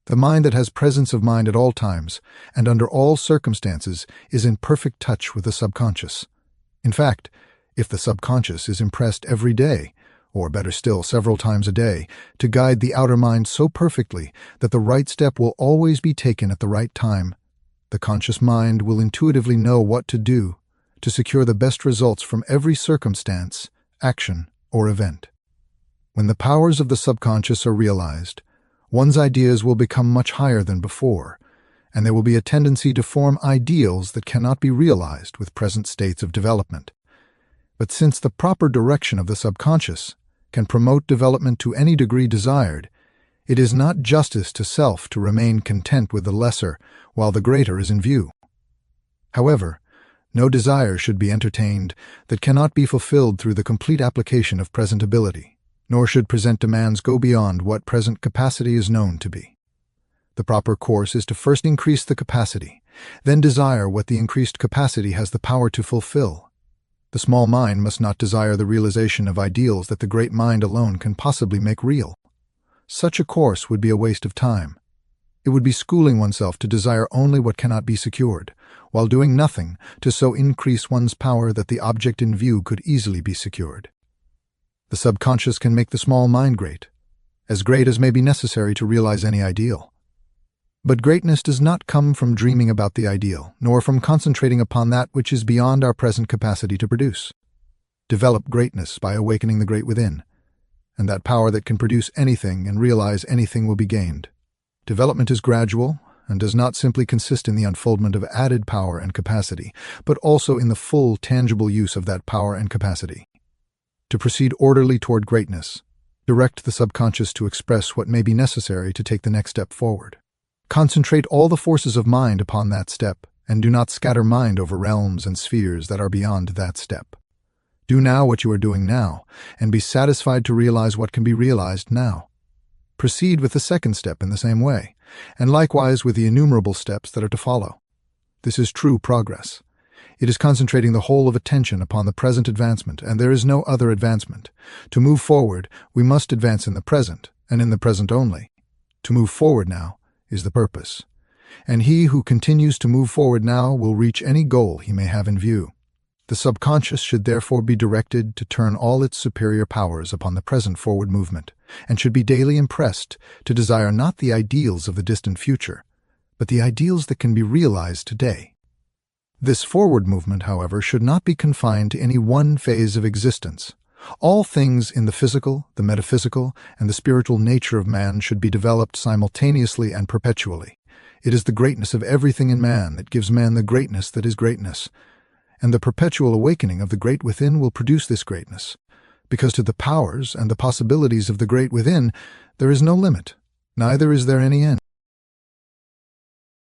The mind that has presence of mind at all times and under all circumstances is in perfect touch with the subconscious. In fact, if the subconscious is impressed every day, or better still, several times a day, to guide the outer mind so perfectly that the right step will always be taken at the right time, the conscious mind will intuitively know what to do to secure the best results from every circumstance, action, or event. When the powers of the subconscious are realized, one's ideas will become much higher than before, and there will be a tendency to form ideals that cannot be realized with present states of development. But since the proper direction of the subconscious can promote development to any degree desired, it is not justice to self to remain content with the lesser while the greater is in view. However, no desire should be entertained that cannot be fulfilled through the complete application of present ability, nor should present demands go beyond what present capacity is known to be. The proper course is to first increase the capacity, then desire what the increased capacity has the power to fulfill. The small mind must not desire the realization of ideals that the great mind alone can possibly make real. Such a course would be a waste of time. It would be schooling oneself to desire only what cannot be secured, while doing nothing to so increase one's power that the object in view could easily be secured. The subconscious can make the small mind great as may be necessary to realize any ideal. But greatness does not come from dreaming about the ideal, nor from concentrating upon that which is beyond our present capacity to produce. Develop greatness by awakening the great within, and that power that can produce anything and realize anything will be gained. Development is gradual and does not simply consist in the unfoldment of added power and capacity, but also in the full, tangible use of that power and capacity. To proceed orderly toward greatness, direct the subconscious to express what may be necessary to take the next step forward. Concentrate all the forces of mind upon that step, and do not scatter mind over realms and spheres that are beyond that step. Do now what you are doing now, and be satisfied to realize what can be realized now. Proceed with the second step in the same way, and likewise with the innumerable steps that are to follow. This is true progress. It is concentrating the whole of attention upon the present advancement, and there is no other advancement. To move forward, we must advance in the present, and in the present only. To move forward now is the purpose, and he who continues to move forward now will reach any goal he may have in view. The subconscious should therefore be directed to turn all its superior powers upon the present forward movement, and should be daily impressed to desire not the ideals of the distant future, but the ideals that can be realized today. This forward movement, however, should not be confined to any one phase of existence. All things in the physical, the metaphysical, and the spiritual nature of man should be developed simultaneously and perpetually. It is the greatness of everything in man that gives man the greatness that is greatness, and the perpetual awakening of the great within will produce this greatness, because to the powers and the possibilities of the great within there is no limit, neither is there any end.